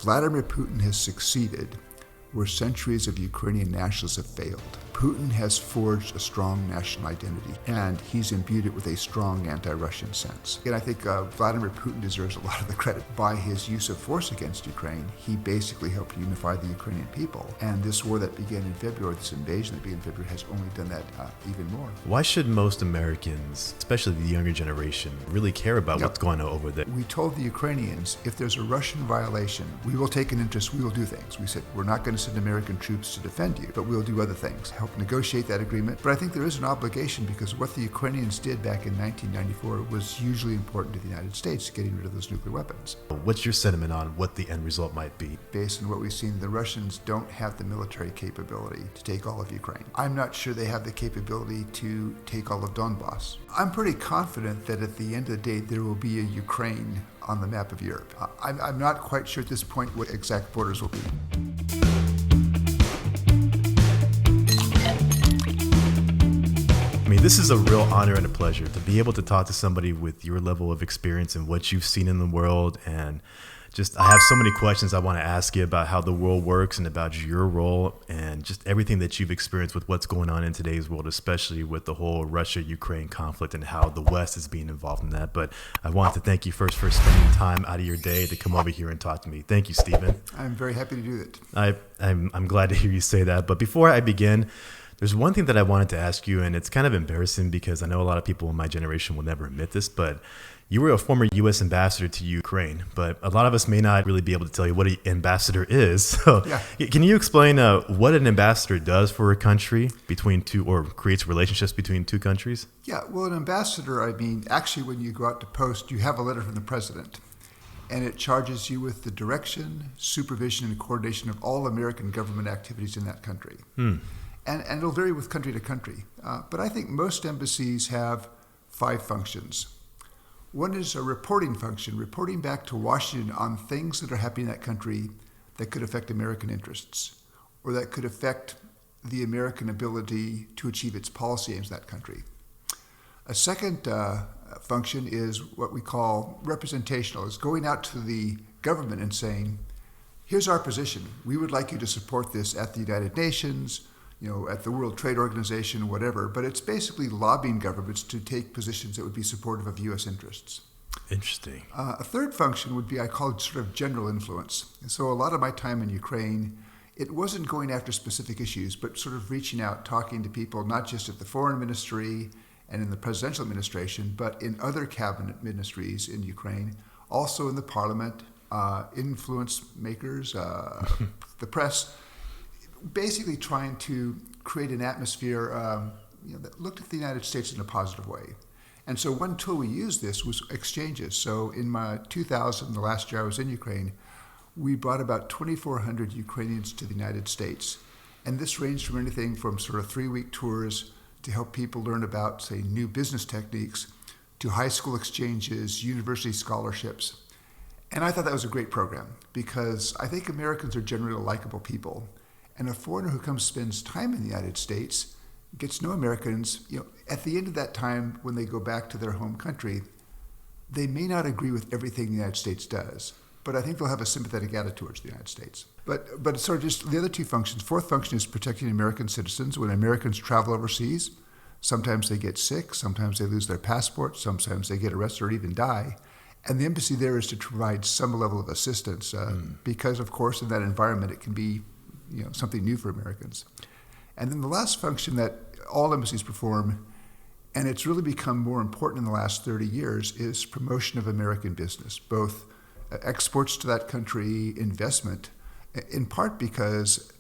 Vladimir Putin has succeeded where centuries of Ukrainian nationalists have failed. Putin has forged a strong national identity, and he's imbued it with a strong anti-Russian sense. And I think Vladimir Putin deserves a lot of the credit. By his use of force against Ukraine, he basically helped unify the Ukrainian people. And this war that began in February, this invasion that began in February, has only done that even more. Why should most Americans, especially the younger generation, really care about what's going on over there? We told the Ukrainians, if there's a Russian violation, we will take an interest, we will do things. We said, we're not going to send American troops to defend you, but we'll do other things, help negotiate that agreement. But I think there is an obligation because what the Ukrainians did back in 1994 was hugely important to the United States, getting rid of those nuclear weapons. What's your sentiment on what the end result might be? Based on what we've seen, the Russians don't have the military capability to take all of Ukraine. I'm not sure they have the capability to take all of Donbass. I'm pretty confident that at the end of the day, there will be a Ukraine on the map of Europe. I'm not quite sure at this point what exact borders will be. I mean, this is a real honor and a pleasure to be able to talk to somebody with your level of experience and what you've seen in the world. And just, I have so many questions I want to ask you about how the world works and about your role and just everything that you've experienced with what's going on in today's world, especially with the whole Russia-Ukraine conflict and how the West is being involved in that. But I want to thank you first for spending time out of your day to come over here and talk to me. Thank you, Stephen. I'm very happy to do that. I'm glad to hear you say that. But before I begin, there's one thing that I wanted to ask you, and it's kind of embarrassing because I know a lot of people in my generation will never admit this, but you were a former U.S. ambassador to Ukraine, but a lot of us may not really be able to tell you what an ambassador is. So Can you explain what an ambassador does for a country between two, or creates relationships between two countries? Yeah, well, an ambassador, I mean, actually when you go out to post, you have a letter from the president, and it charges you with the direction, supervision, and coordination of all American government activities in that country. And it'll vary with country to country. But I think most embassies have 5 functions. One is a reporting function, reporting back to Washington on things that are happening in that country that could affect American interests, or that could affect the American ability to achieve its policy aims in that country. A second function is what we call representational, is going out to the government and saying, here's our position. We would like you to support this at the United Nations, at the World Trade Organization, whatever, but it's basically lobbying governments to take positions that would be supportive of U.S. interests. Interesting. A third function would be, I call it sort of general influence. And so a lot of my time in Ukraine, it wasn't going after specific issues, but sort of reaching out, talking to people, not just at the foreign ministry and in the presidential administration, but in other cabinet ministries in Ukraine, also in the parliament, influence makers, the press, basically trying to create an atmosphere that looked at the United States in a positive way. And so one tool we used this was exchanges. So in my 2000, the last year I was in Ukraine, we brought about 2,400 Ukrainians to the United States. And this ranged from anything from sort of 3-week tours to help people learn about, say, new business techniques, to high school exchanges, university scholarships. And I thought that was a great program because I think Americans are generally likable people. And a foreigner who comes spends time in the United States, gets to know Americans, at the end of that time, when they go back to their home country, they may not agree with everything the United States does, but I think they'll have a sympathetic attitude towards the United States. But sort of just the other 2 functions. Fourth function is protecting American citizens. When Americans travel overseas, sometimes they get sick, sometimes they lose their passport, sometimes they get arrested or even die. And the embassy there is to provide some level of assistance because, of course, in that environment, it can be something new for Americans. And then the last function that all embassies perform, and it's really become more important in the last 30 years, is promotion of American business, both exports to that country, investment, in part because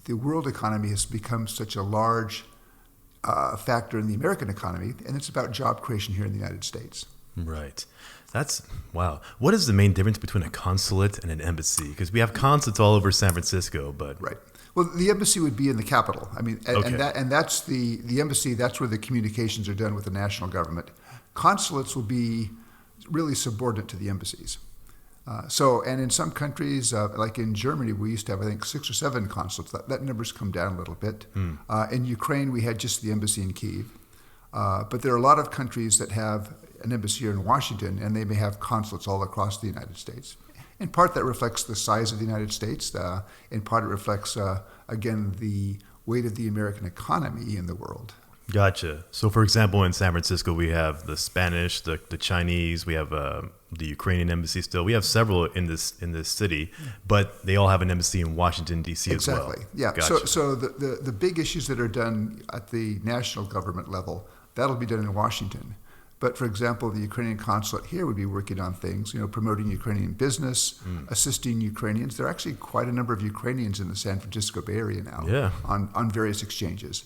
the world economy has become such a large factor in the American economy, and it's about job creation here in the United States. Right. Wow. What is the main difference between a consulate and an embassy? Because we have consulates all over San Francisco, but... Right. Well, the embassy would be in the capital. I mean, and that's the embassy, that's where the communications are done with the national government. Consulates will be really subordinate to the embassies. And in some countries, like in Germany, we used to have, I think, 6 or 7 consulates. That number's come down a little bit. In Ukraine, we had just the embassy in Kyiv. But there are a lot of countries that have an embassy here in Washington, and they may have consulates all across the United States. In part, that reflects the size of the United States. In part, it reflects, again, the weight of the American economy in the world. Gotcha. So, for example, in San Francisco, we have the Spanish, the Chinese, we have the Ukrainian embassy still. We have several in this city, but they all have an embassy in Washington, D.C. as well. Exactly. Yeah. Gotcha. So the big issues that are done at the national government level, that'll be done in Washington. But for example, the Ukrainian consulate here would be working on things, promoting Ukrainian business, assisting Ukrainians. There are actually quite a number of Ukrainians in the San Francisco Bay Area now on various exchanges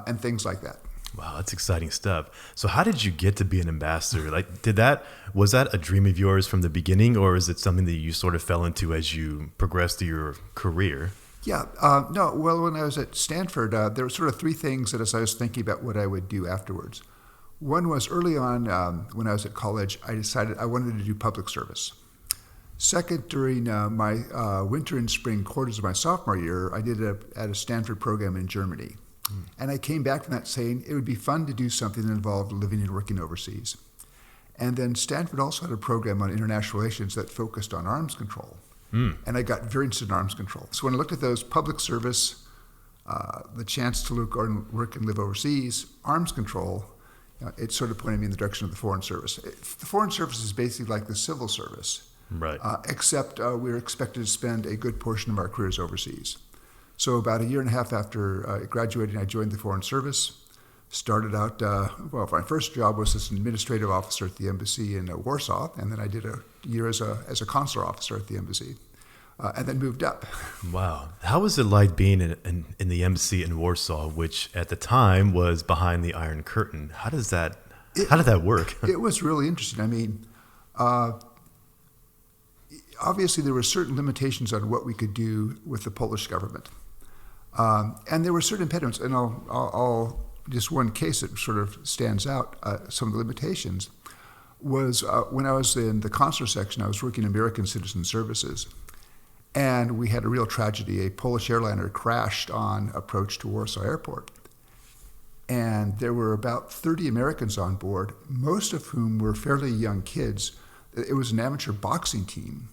and things like that. Wow, that's exciting stuff. So how did you get to be an ambassador? Like, was that a dream of yours from the beginning, or is it something that you sort of fell into as you progressed through your career? Yeah, no, well, when I was at Stanford, there were sort of three things that as I was thinking about what I would do afterwards. One was early on when I was at college, I decided I wanted to do public service. Second, during my winter and spring quarters of my sophomore year, I did it at a Stanford program in Germany. And I came back from that saying it would be fun to do something that involved living and working overseas. And then Stanford also had a program on international relations that focused on arms control. And I got very interested in arms control. So when I looked at those, public service, the chance to work and live overseas, arms control, it sort of pointed me in the direction of the Foreign Service. The Foreign Service is basically like the civil service, right? Except we're expected to spend a good portion of our careers overseas. So about a year and a half after graduating, I joined the Foreign Service. Started out, my first job was as an administrative officer at the embassy in Warsaw, and then I did a year as a consular officer at the embassy, and then moved up. Wow. How was it like being in the embassy in Warsaw, which at the time was behind the Iron Curtain? How did that work? It was really interesting. I mean, obviously there were certain limitations on what we could do with the Polish government. And there were certain impediments, and I'll just one case that sort of stands out, some of the limitations, was when I was in the consular section, I was working in American Citizen Services, and we had a real tragedy. A Polish airliner crashed on approach to Warsaw Airport, and there were about 30 Americans on board, most of whom were fairly young kids. It was an amateur boxing team.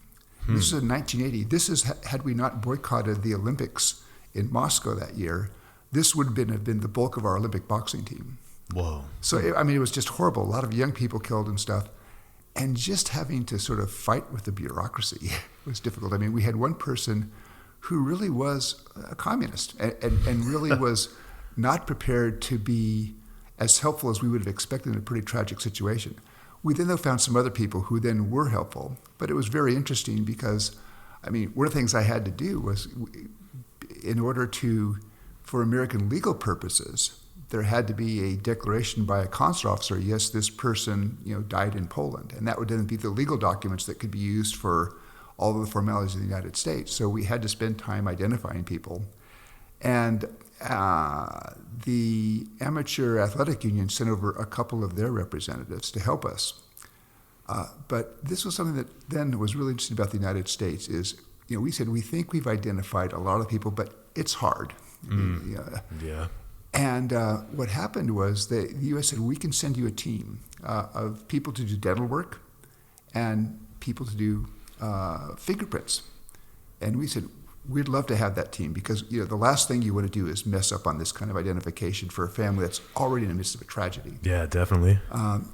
This is in 1980. This is, had we not boycotted the Olympics in Moscow that year, this would have been the bulk of our Olympic boxing team. Whoa. So, it was just horrible. A lot of young people killed and stuff. And just having to sort of fight with the bureaucracy was difficult. I mean, we had one person who really was a communist and really was not prepared to be as helpful as we would have expected in a pretty tragic situation. We then, though, found some other people who then were helpful. But it was very interesting because, one of the things I had to do was, in order for American legal purposes, there had to be a declaration by a consular officer, yes, this person, died in Poland. And that would then be the legal documents that could be used for all of the formalities of the United States. So we had to spend time identifying people. And the Amateur Athletic Union sent over a couple of their representatives to help us. But this was something that then was really interesting about the United States is, we said, we think we've identified a lot of people, but it's hard. Yeah. And what happened was the U.S. said, we can send you a team of people to do dental work and people to do fingerprints. And we said, we'd love to have that team because the last thing you want to do is mess up on this kind of identification for a family that's already in the midst of a tragedy. Yeah, definitely.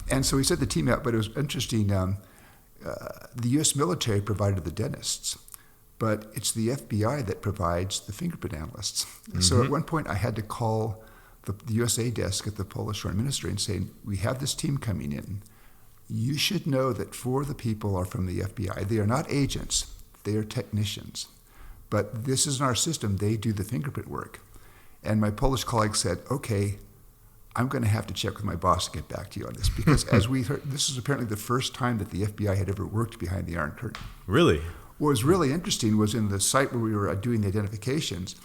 And so we set the team out, but it was interesting. The U.S. military provided the dentists, but it's the FBI that provides the fingerprint analysts. Mm-hmm. So at one point I had to call the USA desk at the Polish Foreign Ministry and say, we have this team coming in. You should know that 4 of the people are from the FBI. They are not agents, they are technicians. But this is in our system, they do the fingerprint work. And my Polish colleague said, okay, I'm going to have to check with my boss to get back to you on this. Because as we heard, this is apparently the first time that the FBI had ever worked behind the Iron Curtain. Really? What was really interesting was in the site where we were doing the identifications,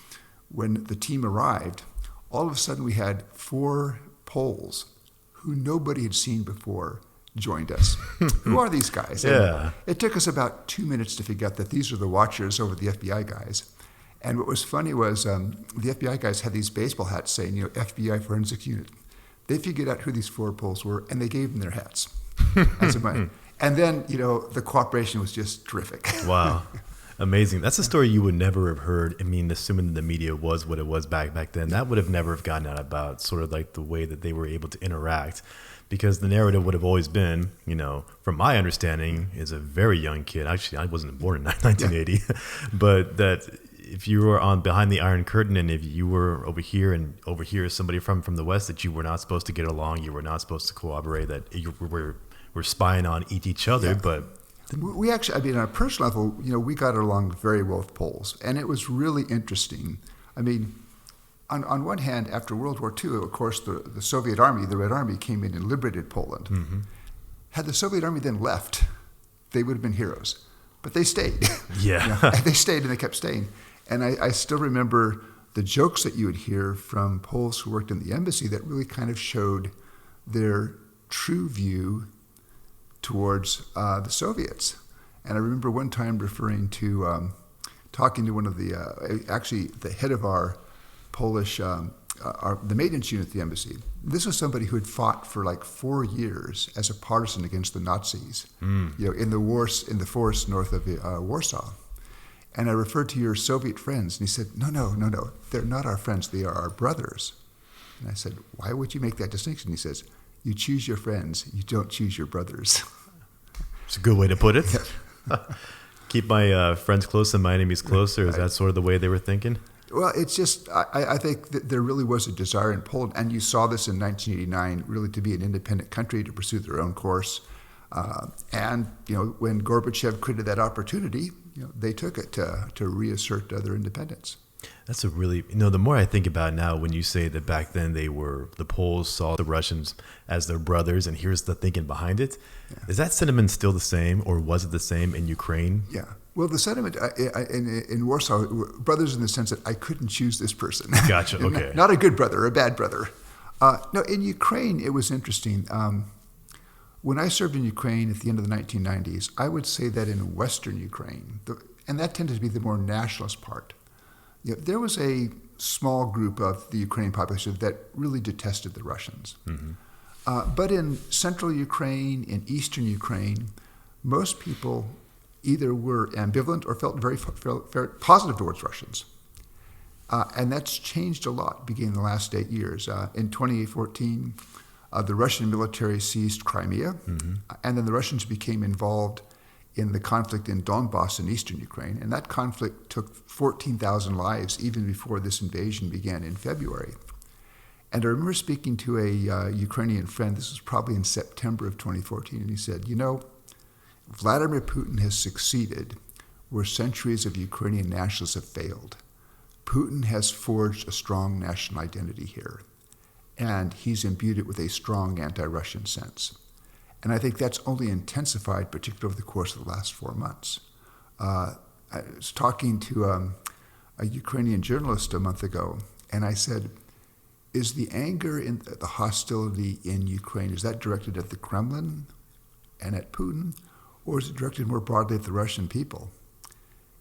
when the team arrived, all of a sudden we had 4 Poles who nobody had seen before joined us. Who are these guys? Yeah. And it took us about 2 minutes to figure out that these are the watchers over the FBI guys. And what was funny was the FBI guys had these baseball hats saying, FBI Forensic Unit. They figured out who these 4 Poles were, and they gave them their hats as a money. And then, the cooperation was just terrific. Wow. Amazing. That's a story you would never have heard. I mean, assuming the media was what it was back then, that would have never have gotten out about sort of like the way that they were able to interact, because the narrative would have always been, from my understanding as a very young kid, actually I wasn't born in 1980, but that if you were on behind the Iron Curtain and if you were over here and over here is somebody from the West, that you were not supposed to get along, you were not supposed to cooperate, that you were spying on each other, Yeah. but We actually, on a personal level, we got along very well with Poles, and it was really interesting. I mean, on one hand, after World War II, of course, the Soviet Army, the Red Army, came in and liberated Poland. mm-hmm. Had the Soviet Army then left, they would have been heroes. But they stayed. Yeah. They stayed, and they kept staying. And I still remember the jokes that you would hear from Poles who worked in the embassy that really kind of showed their true view towards the Soviets. And I remember one time talking to one of the head of our Polish, the maintenance unit at the embassy. This was somebody who had fought for like 4 years as a partisan against the Nazis, in the forest north of Warsaw. And I referred to your Soviet friends, and he said, no, they're not our friends, they are our brothers. And I said, why would you make that distinction? He says, you choose your friends, you don't choose your brothers. It's a good way to put it. Keep my friends close and my enemies closer. Is that sort of the way they were thinking? Well, it's just, I think that there really was a desire in Poland, and you saw this in 1989, really to be an independent country, to pursue their own course. And when Gorbachev created that opportunity, they took it to reassert their independence. That's a really, the more I think about it now, when you say that back then the Poles saw the Russians as their brothers, and here's the thinking behind it. Yeah. Is that sentiment still the same, or was it the same in Ukraine? Yeah. Well, the sentiment in Warsaw, brothers in the sense that I couldn't choose this person. Gotcha, okay. Not a good brother, a bad brother. No, in Ukraine, it was interesting. When I served in Ukraine at the end of the 1990s, I would say that in Western Ukraine, and that tended to be the more nationalist part, there was a small group of the Ukrainian population that really detested the Russians. Mm-hmm. But in central Ukraine, in eastern Ukraine, most people either were ambivalent or felt very positive towards Russians. And that's changed a lot beginning in the last 8 years. In 2014, the Russian military seized Crimea, mm-hmm. And then the Russians became involved in the conflict in Donbass in eastern Ukraine. And that conflict took 14,000 lives even before this invasion began in February. And I remember speaking to a Ukrainian friend, this was probably in September of 2014, and he said, Vladimir Putin has succeeded where centuries of Ukrainian nationalists have failed. Putin has forged a strong national identity here, and he's imbued it with a strong anti-Russian sense. And I think that's only intensified, particularly over the course of the last 4 months. I was talking to a Ukrainian journalist a month ago, and I said, is the anger and the hostility in Ukraine, is that directed at the Kremlin and at Putin, or is it directed more broadly at the Russian people?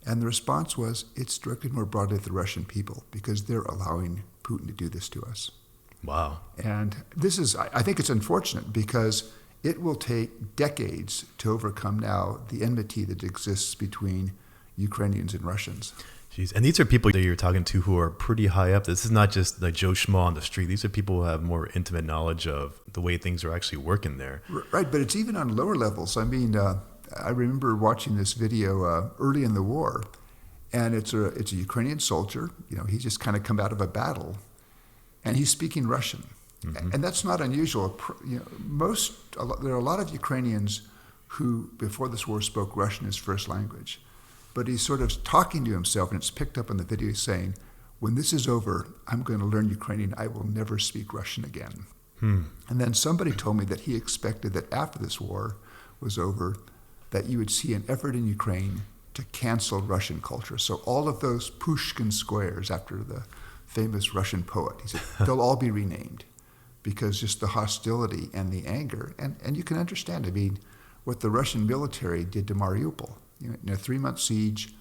And the response was, it's directed more broadly at the Russian people because they're allowing Putin to do this to us. Wow. And this is, I think it's unfortunate because it will take decades to overcome now the enmity that exists between Ukrainians and Russians. Jeez. And these are people that you're talking to who are pretty high up. This is not just the Joe Schmo on the street. These are people who have more intimate knowledge of the way things are actually working there. Right, but it's even on lower levels. I mean, I remember watching this video early in the war, and it's a Ukrainian soldier. He's just kind of come out of a battle, and he's speaking Russian. Mm-hmm. And that's not unusual. There are a lot of Ukrainians who, before this war, spoke Russian as first language. But he's sort of talking to himself, and it's picked up in the video saying, when this is over, I'm going to learn Ukrainian. I will never speak Russian again. And then somebody told me that he expected that after this war was over, that you would see an effort in Ukraine to cancel Russian culture. So all of those Pushkin squares after the famous Russian poet, he said, they'll all be renamed because just the hostility and the anger. And you can understand, I mean, what the Russian military did to Mariupol. In a 3-month siege,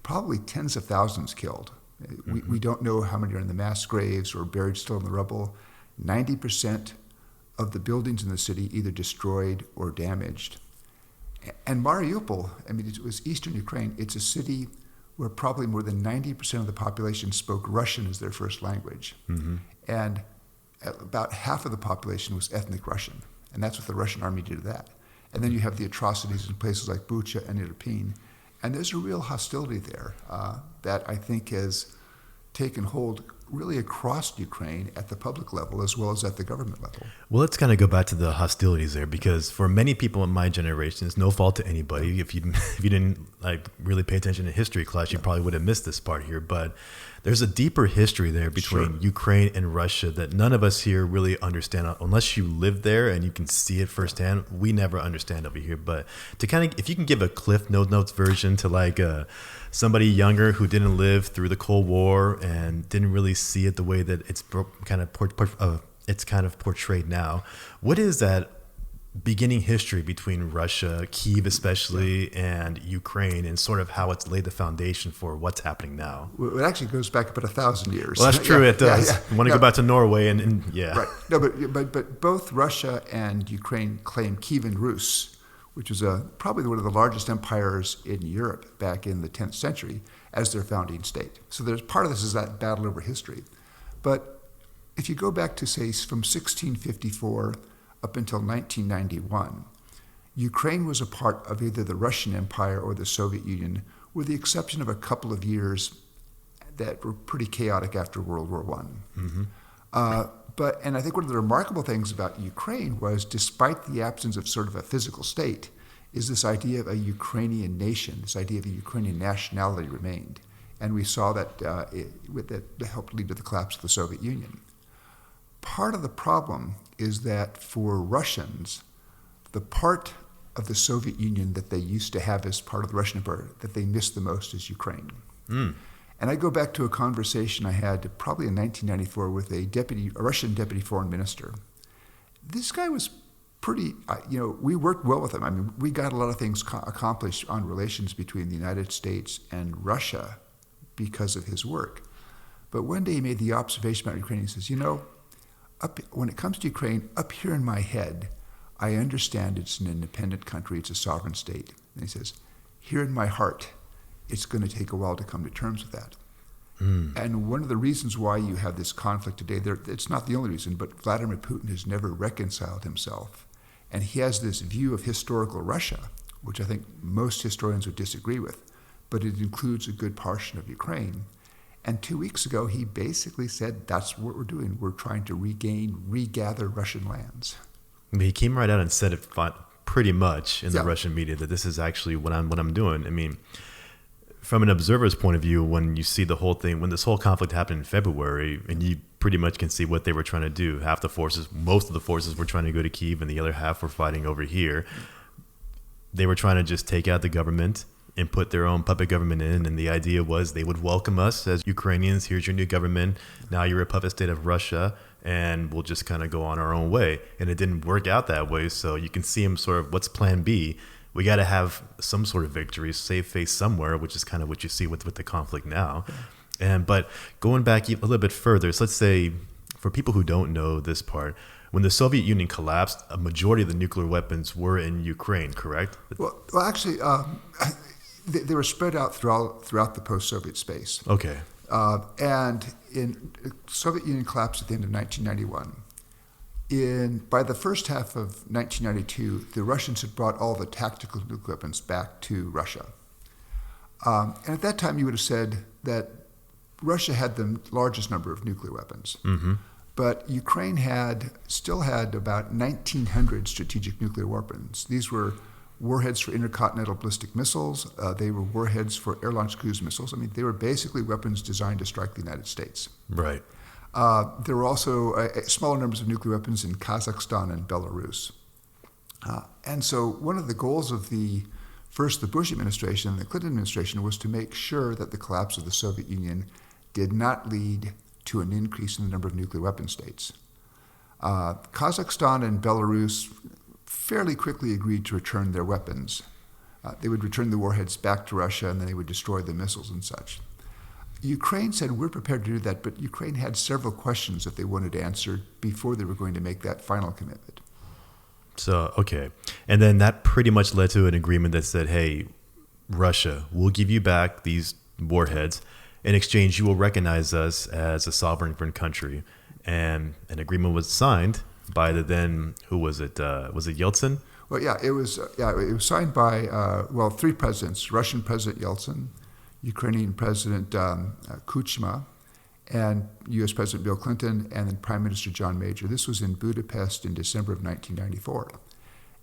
probably tens of thousands killed. Mm-hmm. We don't know how many are in the mass graves or buried still in the rubble. 90% of the buildings in the city either destroyed or damaged. And Mariupol, I mean, it was eastern Ukraine. It's a city where probably more than 90% of the population spoke Russian as their first language. Mm-hmm. And about half of the population was ethnic Russian. And that's what the Russian army did to that. And then you have the atrocities in places like Bucha and Irpin. And there's a real hostility there that I think has taken hold really across Ukraine at the public level as well as at the government level. Well, let's kind of go back to the hostilities there, because for many people in my generation, it's no fault to anybody. If you didn't like really pay attention to history class, you probably would have missed this part here. But there's a deeper history there between Ukraine and Russia that none of us here really understand unless you live there and you can see it firsthand. We never understand over here. But to kind of, if you can give a Cliff Notes version to like somebody younger who didn't live through the Cold War and didn't really see it the way that it's kind of portrayed now. What is that beginning history between Russia, Kyiv especially, and Ukraine, and sort of how it's laid the foundation for what's happening now? Well, it actually goes back about 1,000 years. Well, that's true. It does. Yeah. I want to go back to Norway and yeah. Right. No, but both Russia and Ukraine claim Kievan Rus, which was probably one of the largest empires in Europe back in the 10th century, as their founding state. So there's part of this is that battle over history. But if you go back to, say, from 1654 up until 1991, Ukraine was a part of either the Russian Empire or the Soviet Union, with the exception of a couple of years that were pretty chaotic after World War I. Mm-hmm. And I think one of the remarkable things about Ukraine was, despite the absence of sort of a physical state, is this idea of a Ukrainian nation, this idea of a Ukrainian nationality remained. And we saw that that helped lead to the collapse of the Soviet Union. Part of the problem is that for Russians, the part of the Soviet Union that they used to have as part of the Russian Empire that they miss the most is Ukraine. Mm. And I go back to a conversation I had probably in 1994 with a Russian deputy foreign minister. This guy was pretty, we worked well with him. I mean, we got a lot of things accomplished on relations between the United States and Russia because of his work. But one day he made the observation about Ukraine. He says, when it comes to Ukraine, up here in my head, I understand it's an independent country, it's a sovereign state. And he says, here in my heart, it's going to take a while to come to terms with that. Mm. And one of the reasons why you have this conflict today, it's not the only reason, but Vladimir Putin has never reconciled himself. And he has this view of historical Russia, which I think most historians would disagree with, but it includes a good portion of Ukraine. And 2 weeks ago, he basically said, that's what we're doing. We're trying to regather Russian lands. I mean, he came right out and said it pretty much in the Russian media that this is actually what I'm doing. I mean, from an observer's point of view, when you see the whole thing, when this whole conflict happened in February, and you pretty much can see what they were trying to do. Most of the forces were trying to go to Kyiv, and the other half were fighting over here. They were trying to just take out the government and put their own puppet government in, and the idea was they would welcome us as Ukrainians. Here's your new government. Now you're a puppet state of Russia, and we'll just kind of go on our own way. And it didn't work out that way, so you can see them sort of, what's plan B? We got to have some sort of victory, save face somewhere, which is kind of what you see with the conflict now. But going back a little bit further, so let's say, for people who don't know this part, when the Soviet Union collapsed, a majority of the nuclear weapons were in Ukraine, correct? Well actually, they were spread out throughout the post-Soviet space. Okay. And in Soviet Union collapsed at the end of 1991. By the first half of 1992, the Russians had brought all the tactical nuclear weapons back to Russia. And at that time, you would have said that Russia had the largest number of nuclear weapons. Mm-hmm. But Ukraine still had about 1,900 strategic nuclear weapons. These were warheads for intercontinental ballistic missiles. They were warheads for air-launched cruise missiles. I mean, they were basically weapons designed to strike the United States. Right. There were also smaller numbers of nuclear weapons in Kazakhstan and Belarus. And so one of the goals of the Bush administration and the Clinton administration was to make sure that the collapse of the Soviet Union did not lead to an increase in the number of nuclear weapon states. Kazakhstan and Belarus fairly quickly agreed to return their weapons. They would return the warheads back to Russia, and then they would destroy the missiles and such. Ukraine said, we're prepared to do that, but Ukraine had several questions that they wanted answered before they were going to make that final commitment. So, okay. And then that pretty much led to an agreement that said, hey, Russia, we'll give you back these warheads. In exchange, you will recognize us as a sovereign country. And an agreement was signed by the then, who was it? Was it Yeltsin? Well, yeah, it was signed by, three presidents: Russian President Yeltsin, Ukrainian President Kuchma, and U.S. President Bill Clinton, and then Prime Minister John Major. This was in Budapest in December of 1994.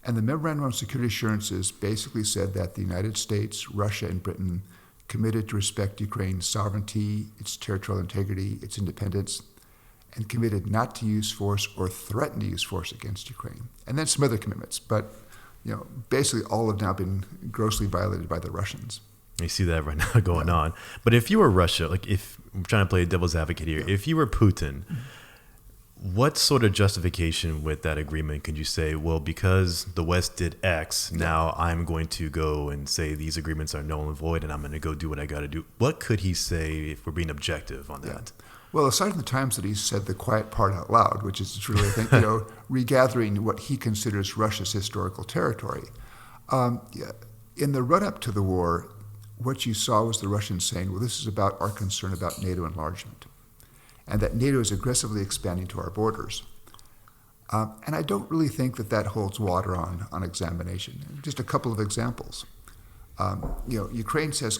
And the Memorandum on Security Assurances basically said that the United States, Russia, and Britain committed to respect Ukraine's sovereignty, its territorial integrity, its independence, and committed not to use force or threaten to use force against Ukraine. And then some other commitments, but basically all have now been grossly violated by the Russians. You see that right now going on. But if you were Russia, like if I'm trying to play devil's advocate here, if you were Putin, what sort of justification with that agreement could you say, well, because the West did X, now I'm going to go and say these agreements are null and void and I'm going to go do what I got to do? What could he say if we're being objective on that? Well, aside from the times that he said the quiet part out loud, which is really, I think, regathering what he considers Russia's historical territory. In the run-up to the war, what you saw was the Russians saying, well, this is about our concern about NATO enlargement, and that NATO is aggressively expanding to our borders. And I don't really think that holds water on examination. Just a couple of examples. Ukraine says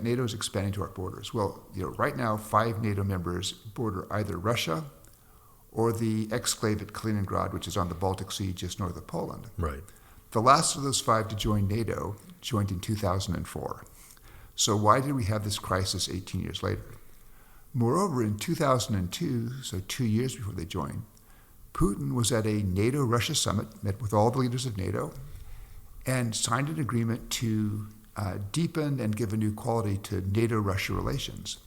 NATO is expanding to our borders. Well, right now, 5 NATO members border either Russia or the exclave at Kaliningrad, which is on the Baltic Sea just north of Poland. Right. The last of those 5 to join NATO joined in 2004. So why did we have this crisis 18 years later? Moreover, in 2002, so 2 years before they joined, Putin was at a NATO-Russia summit, met with all the leaders of NATO, and signed an agreement to deepen and give a new quality to NATO-Russia relations.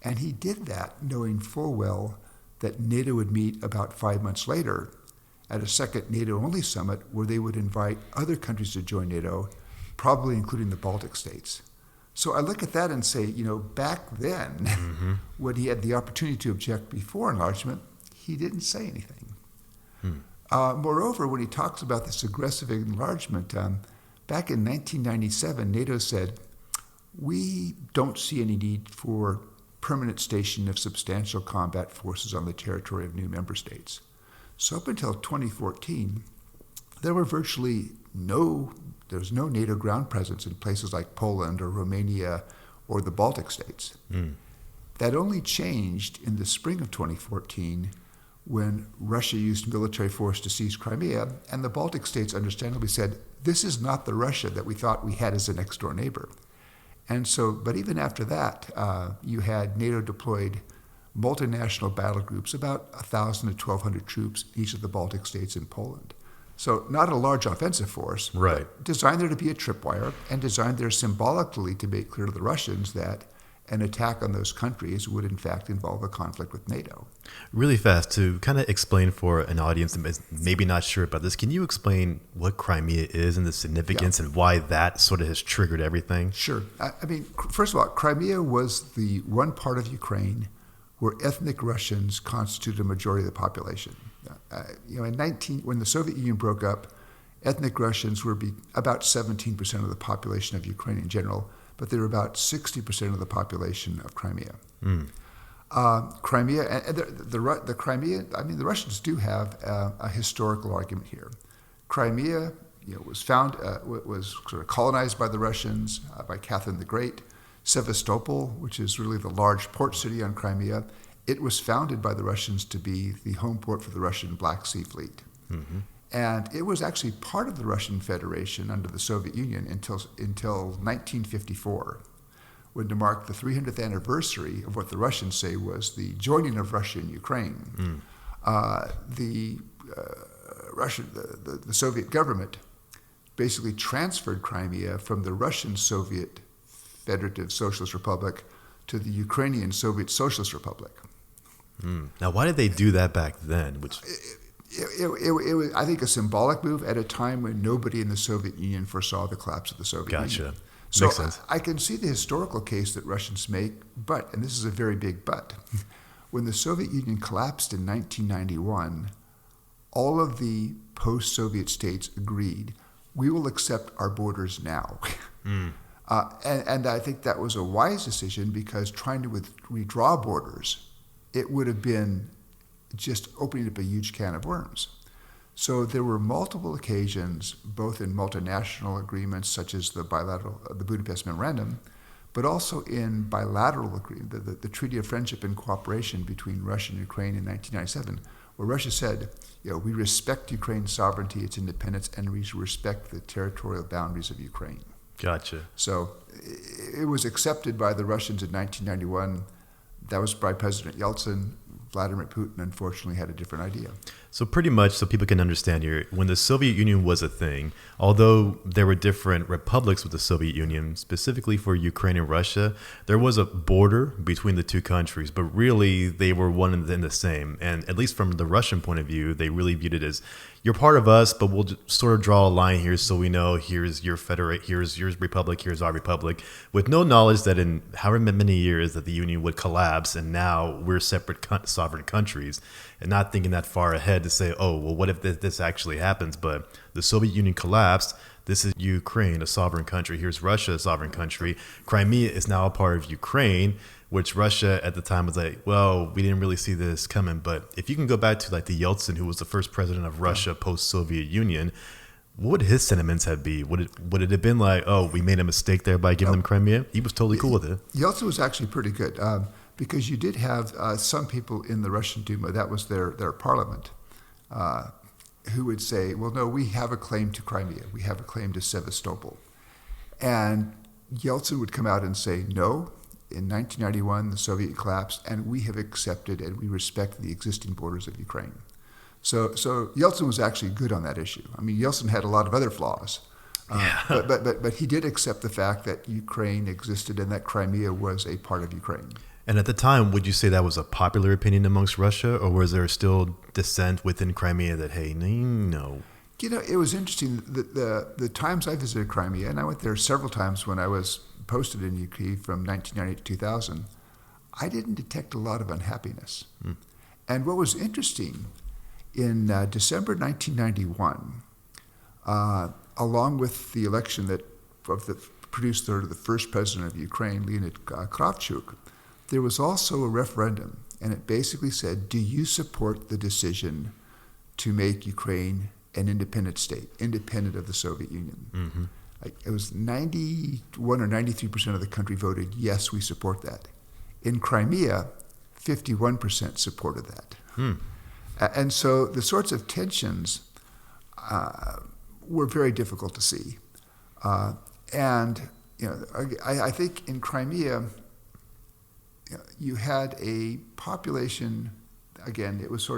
And he did that knowing full well that NATO would meet about 5 months later at a second NATO-only summit where they would invite other countries to join NATO, probably including the Baltic states. So I look at that and say, back then, when he had the opportunity to object before enlargement, he didn't say anything. Moreover, when he talks about this aggressive enlargement, back in 1997, NATO said, we don't see any need for permanent station of substantial combat forces on the territory of new member states. So up until 2014, there was no NATO ground presence in places like Poland or Romania or the Baltic states. That only changed in the spring of 2014 when Russia used military force to seize Crimea, and the Baltic states understandably said, this is not the Russia that we thought we had as a next-door neighbor. And so, but even after that, you had NATO deployed multinational battle groups, about 1,000 to 1,200 troops, in each of the Baltic states and Poland. So not a large offensive force, right, but designed there to be a tripwire and designed there symbolically to make clear to the Russians that an attack on those countries would in fact involve a conflict with NATO. Really fast, to kind of explain for an audience that is maybe not sure about this, can you explain what Crimea is and the significance and why that sort of has triggered everything? Sure. I mean, first of all, Crimea was the one part of Ukraine where ethnic Russians constituted a majority of the population. When the Soviet Union broke up, ethnic Russians were about 17% of the population of Ukraine in general, but they were about 60% of the population of Crimea. Crimea, and the Crimea, I mean, the Russians do have a historical argument here. Crimea, was sort of colonized by the Russians, by Catherine the Great. Sevastopol, which is really the large port city on Crimea, it was founded by the Russians to be the home port for the Russian Black Sea Fleet. And it was actually part of the Russian Federation under the Soviet Union until 1954, when to mark the 300th anniversary of what the Russians say was the joining of Russia and Ukraine. The Soviet government basically transferred Crimea from the Russian Soviet Federative Socialist Republic to the Ukrainian Soviet Socialist Republic. Now, why did they do that back then? It was, I think, a symbolic move at a time when nobody in the Soviet Union foresaw the collapse of the Soviet Union. So makes sense. I can see the historical case that Russians make, but, and this is a very big but, when the Soviet Union collapsed in 1991, all of the post-Soviet states agreed, we will accept our borders now. And I think that was a wise decision, because trying to redraw borders, it would have been just opening up a huge can of worms. So there were multiple occasions, both in multinational agreements such as the Budapest Memorandum, but also in bilateral agreement, the Treaty of Friendship and Cooperation between Russia and Ukraine in 1997, where Russia said, we respect Ukraine's sovereignty, its independence, and we respect the territorial boundaries of Ukraine. Gotcha. So it was accepted by the Russians in 1991. That was by President Yeltsin. Vladimir Putin, unfortunately, had a different idea. So pretty much, so people can understand here, when the Soviet Union was a thing, although there were different republics with the Soviet Union, specifically for Ukraine and Russia, there was a border between the two countries, but really they were one and the same. And at least from the Russian point of view, they really viewed it as, you're part of us, but we'll just sort of draw a line here so we know here's your here's your republic, here's our republic, with no knowledge that in however many years that the Union would collapse and now we're separate sovereign countries, and not thinking that far ahead to say, oh, well, what if this actually happens? But the Soviet Union collapsed. This is Ukraine, a sovereign country. Here's Russia, a sovereign country. Crimea is now a part of Ukraine, which Russia at the time was like, well, we didn't really see this coming. But if you can go back to like the Yeltsin, who was the first president of Russia post-Soviet Union, what would his sentiments have been? Would it have been like, oh, we made a mistake there by giving them Crimea? He was totally cool with it. Yeltsin was actually pretty good, because you did have some people in the Russian Duma, that was their parliament, who would say, well, no, we have a claim to Crimea. We have a claim to Sevastopol. And Yeltsin would come out and say, no, in 1991, the Soviet collapsed, and we have accepted and we respect the existing borders of Ukraine. So Yeltsin was actually good on that issue. I mean, Yeltsin had a lot of other flaws, but he did accept the fact that Ukraine existed and that Crimea was a part of Ukraine. And at the time, would you say that was a popular opinion amongst Russia, or was there still dissent within Crimea that, hey, no? It was interesting. The times I visited Crimea, and I went there several times when I was posted in Ukraine from 1998 to 2000, I didn't detect a lot of unhappiness. And what was interesting, in December 1991, along with the election produced the first president of Ukraine, Leonid Kravchuk, there was also a referendum, and it basically said, do you support the decision to make Ukraine an independent state, independent of the Soviet Union? It was 91 or 93% of the country voted, yes, we support that. In Crimea, 51% supported that. And so the sorts of tensions were very difficult to see. And I think in Crimea, you had a population, again, it was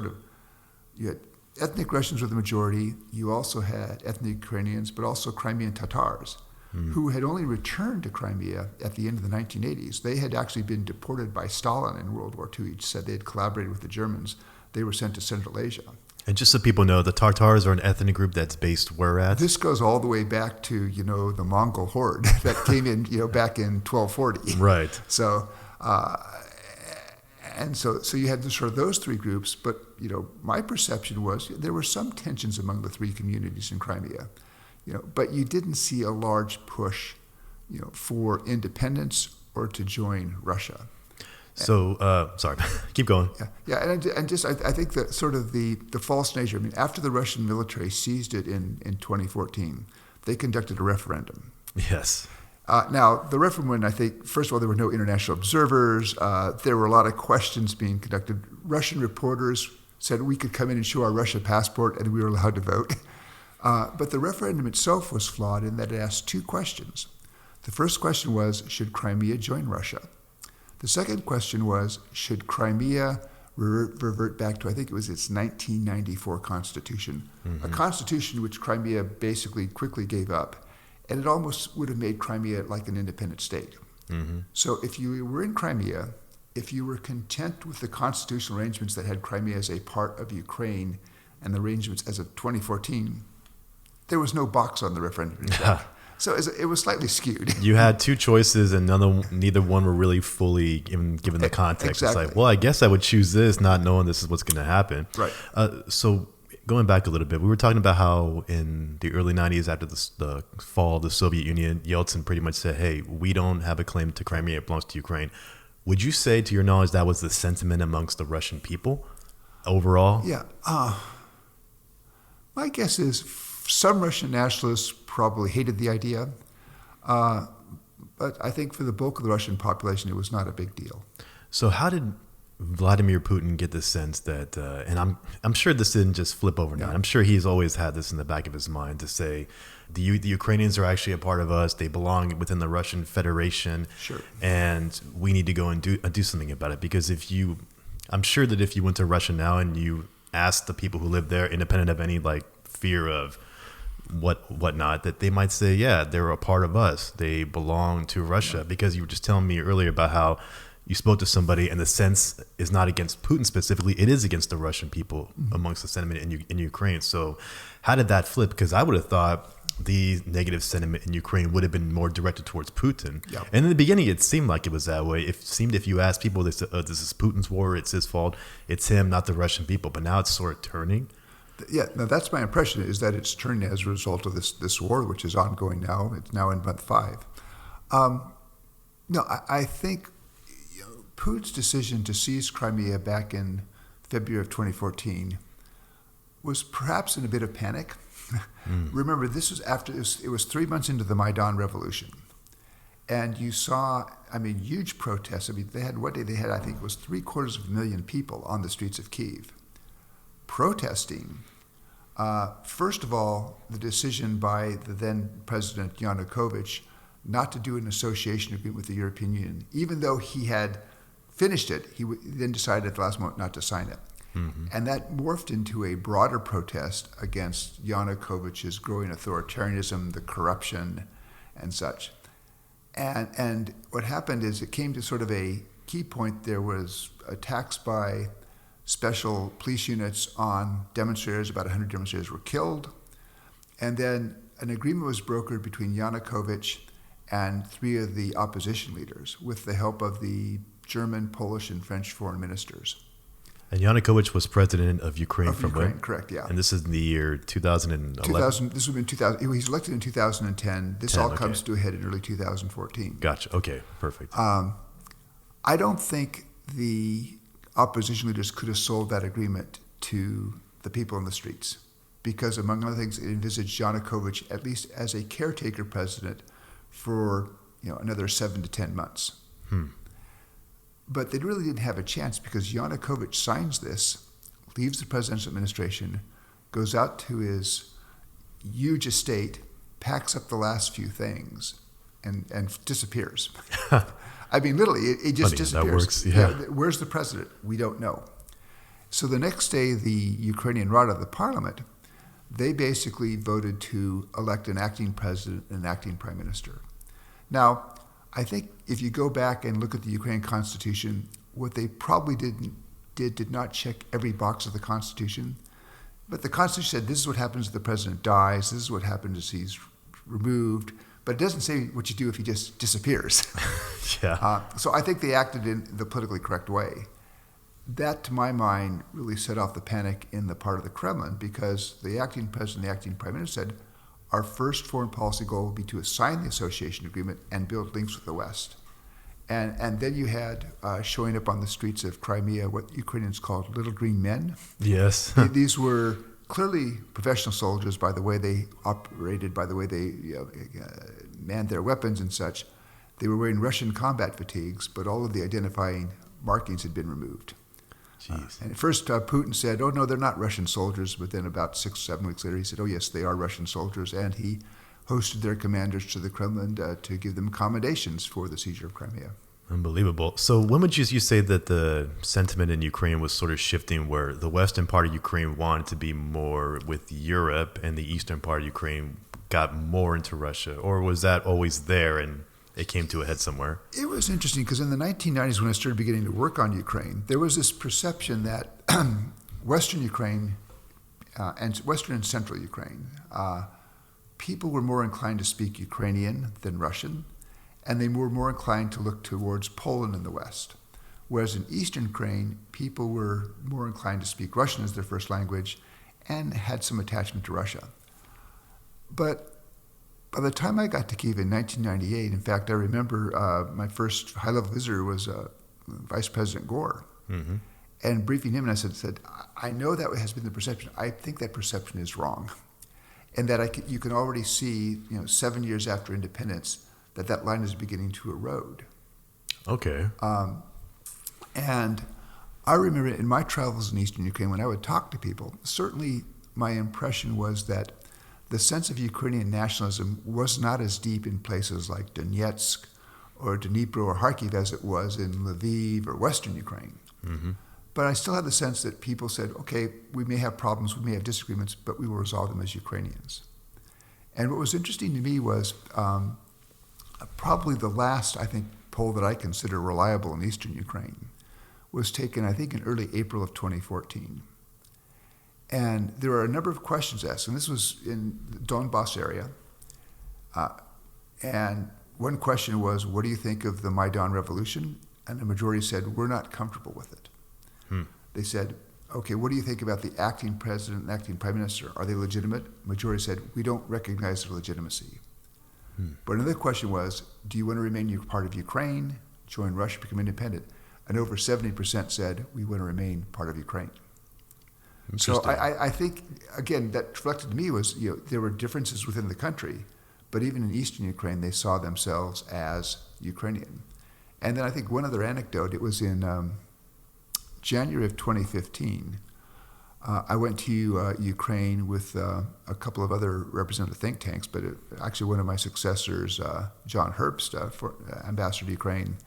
you had ethnic Russians were the majority. You also had ethnic Ukrainians, but also Crimean Tatars, who had only returned to Crimea at the end of the 1980s. They had actually been deported by Stalin in World War II. Each said they had collaborated with the Germans. They were sent to Central Asia. And just so people know, the Tatars are an ethnic group that's based where at? This goes all the way back to, the Mongol horde that came in, back in 1240. Right. So, so you had sort of those three groups, but my perception was there were some tensions among the three communities in Crimea, but you didn't see a large push, for independence or to join Russia. So, sorry, keep going. Yeah, and just I think that sort of the false nature. I mean, after the Russian military seized it in 2014, they conducted a referendum. Yes. Now, the referendum, I think, first of all, there were no international observers. There were a lot of questions being conducted. Russian reporters said we could come in and show our Russia passport and we were allowed to vote. But the referendum itself was flawed in that it asked two questions. The first question was, should Crimea join Russia? The second question was, should Crimea revert back to, I think it was its 1994 constitution, a constitution which Crimea basically quickly gave up. And it almost would have made Crimea like an independent state. So if you were in Crimea, if you were content with the constitutional arrangements that had Crimea as a part of Ukraine and the arrangements as of 2014, there was no box on the referendum. So it was slightly skewed. You had two choices, and neither one were really fully given the context. Exactly. It's like, well, I guess I would choose this, not knowing this is what's going to happen. Right. So going back a little bit, we were talking about how in the early 90s, after the fall of the Soviet Union, Yeltsin pretty much said, hey, we don't have a claim to Crimea, it belongs to Ukraine. Would you say, to your knowledge, that was the sentiment amongst the Russian people overall? Yeah. My guess is some Russian nationalists probably hated the idea, but I think for the bulk of the Russian population, it was not a big deal. So how did Vladimir Putin get the sense that, and I'm sure this didn't just flip overnight. Yeah. I'm sure he's always had this in the back of his mind to say, the Ukrainians are actually a part of us. They belong within the Russian Federation. Sure. And we need to go and do something about it. Because I'm sure that if you went to Russia now and you asked the people who live there, independent of any like fear of whatnot, that they might say, yeah, they're a part of us. They belong to Russia. Yeah. Because you were just telling me earlier about how you spoke to somebody and the sense is not against Putin specifically, it is against the Russian people amongst the sentiment in Ukraine. So how did that flip? Because I would have thought the negative sentiment in Ukraine would have been more directed towards Putin. Yeah. And in the beginning, it seemed like it was that way. It seemed if you ask people, they said, this is Putin's war, it's his fault, it's him, not the Russian people. But now it's sort of turning. Yeah, now that's my impression, is that it's turning as a result of this war, which is ongoing now. It's now in month 5. I think Putin's decision to seize Crimea back in February of 2014 was perhaps in a bit of panic. Remember, this was after it was 3 months into the Maidan Revolution, and you saw, huge protests. They had I think it was 750,000 people on the streets of Kyiv protesting. First of all, the decision by the then President Yanukovych not to do an association agreement with the European Union, even though he had finished it. He then decided at the last moment not to sign it. Mm-hmm. And that morphed into a broader protest against Yanukovych's growing authoritarianism, the corruption, and such. And what happened is it came to sort of a key point. There was attacks by special police units on demonstrators. About 100 demonstrators were killed. And then an agreement was brokered between Yanukovych and 3 of the opposition leaders with the help of the German, Polish, and French foreign ministers. And Yanukovych was president of Ukraine Of from Ukraine, when? correct, yeah. And this is in the year 2011? This would have been 2000. He was elected in 2010. This all comes to a head in early 2014. Gotcha. Okay, perfect. I don't think the opposition leaders could have sold that agreement to the people in the streets because, among other things, it envisaged Yanukovych at least as a caretaker president for another 7 to 10 months. But they really didn't have a chance because Yanukovych signs this, leaves the presidential administration, goes out to his huge estate, packs up the last few things, and disappears. Literally, it just disappears. That works, yeah. Where's the president? We don't know. So the next day, the Ukrainian Rada, the parliament, they basically voted to elect an acting president and an acting prime minister. Now, I think if you go back and look at the Ukrainian constitution, what they probably did not check every box of the constitution. But the constitution said this is what happens if the president dies, this is what happens if he's removed, but it doesn't say what you do if he just disappears. Yeah. So I think they acted in the politically correct way. That, to my mind, really set off the panic in the part of the Kremlin because the acting president, the acting prime minister said, our first foreign policy goal will be to sign the association agreement and build links with the West. And then you had showing up on the streets of Crimea what Ukrainians called little green men. Yes. These were clearly professional soldiers by the way they operated, by the way they manned their weapons and such. They were wearing Russian combat fatigues, but all of the identifying markings had been removed. Jeez. And at first, Putin said, oh, no, they're not Russian soldiers. But then about 6 or 7 weeks later, he said, oh, yes, they are Russian soldiers. And he hosted their commanders to the Kremlin to give them accommodations for the seizure of Crimea. Unbelievable. So when would you say that the sentiment in Ukraine was sort of shifting where the western part of Ukraine wanted to be more with Europe and the eastern part of Ukraine got more into Russia? Or was that always there and it came to a head somewhere? It was interesting because in the 1990s when I started beginning to work on Ukraine, there was this perception that Western Ukraine and Western and Central Ukraine, people were more inclined to speak Ukrainian than Russian, and they were more inclined to look towards Poland in the West. Whereas in Eastern Ukraine, people were more inclined to speak Russian as their first language and had some attachment to Russia. But by the time I got to Kyiv in 1998, in fact, I remember my first high-level visitor was Vice President Gore. Mm-hmm. And briefing him, and I said, I know that has been the perception. I think that perception is wrong. And that you can already see, 7 years after independence, that line is beginning to erode. Okay. And I remember in my travels in Eastern Ukraine, when I would talk to people, certainly my impression was that the sense of Ukrainian nationalism was not as deep in places like Donetsk or Dnipro or Kharkiv as it was in Lviv or Western Ukraine. Mm-hmm. But I still had the sense that people said, okay, we may have problems, we may have disagreements, but we will resolve them as Ukrainians. And what was interesting to me was probably the last, I think, poll that I consider reliable in Eastern Ukraine was taken, I think, in early April of 2014. And there were a number of questions asked, and this was in the Donbass area. And one question was, what do you think of the Maidan revolution? And the majority said, we're not comfortable with it. They said, okay, what do you think about the acting president and acting prime minister? Are they legitimate? Majority said, we don't recognize their legitimacy. But another question was, do you want to remain part of Ukraine, join Russia, become independent? And over 70% said, we want to remain part of Ukraine. So I think, again, that reflected to me was, there were differences within the country, but even in Eastern Ukraine, they saw themselves as Ukrainian. And then I think one other anecdote, it was in January of 2015, I went to Ukraine with a couple of other representative think tanks, but actually one of my successors, John Herbst, ambassador to Ukraine,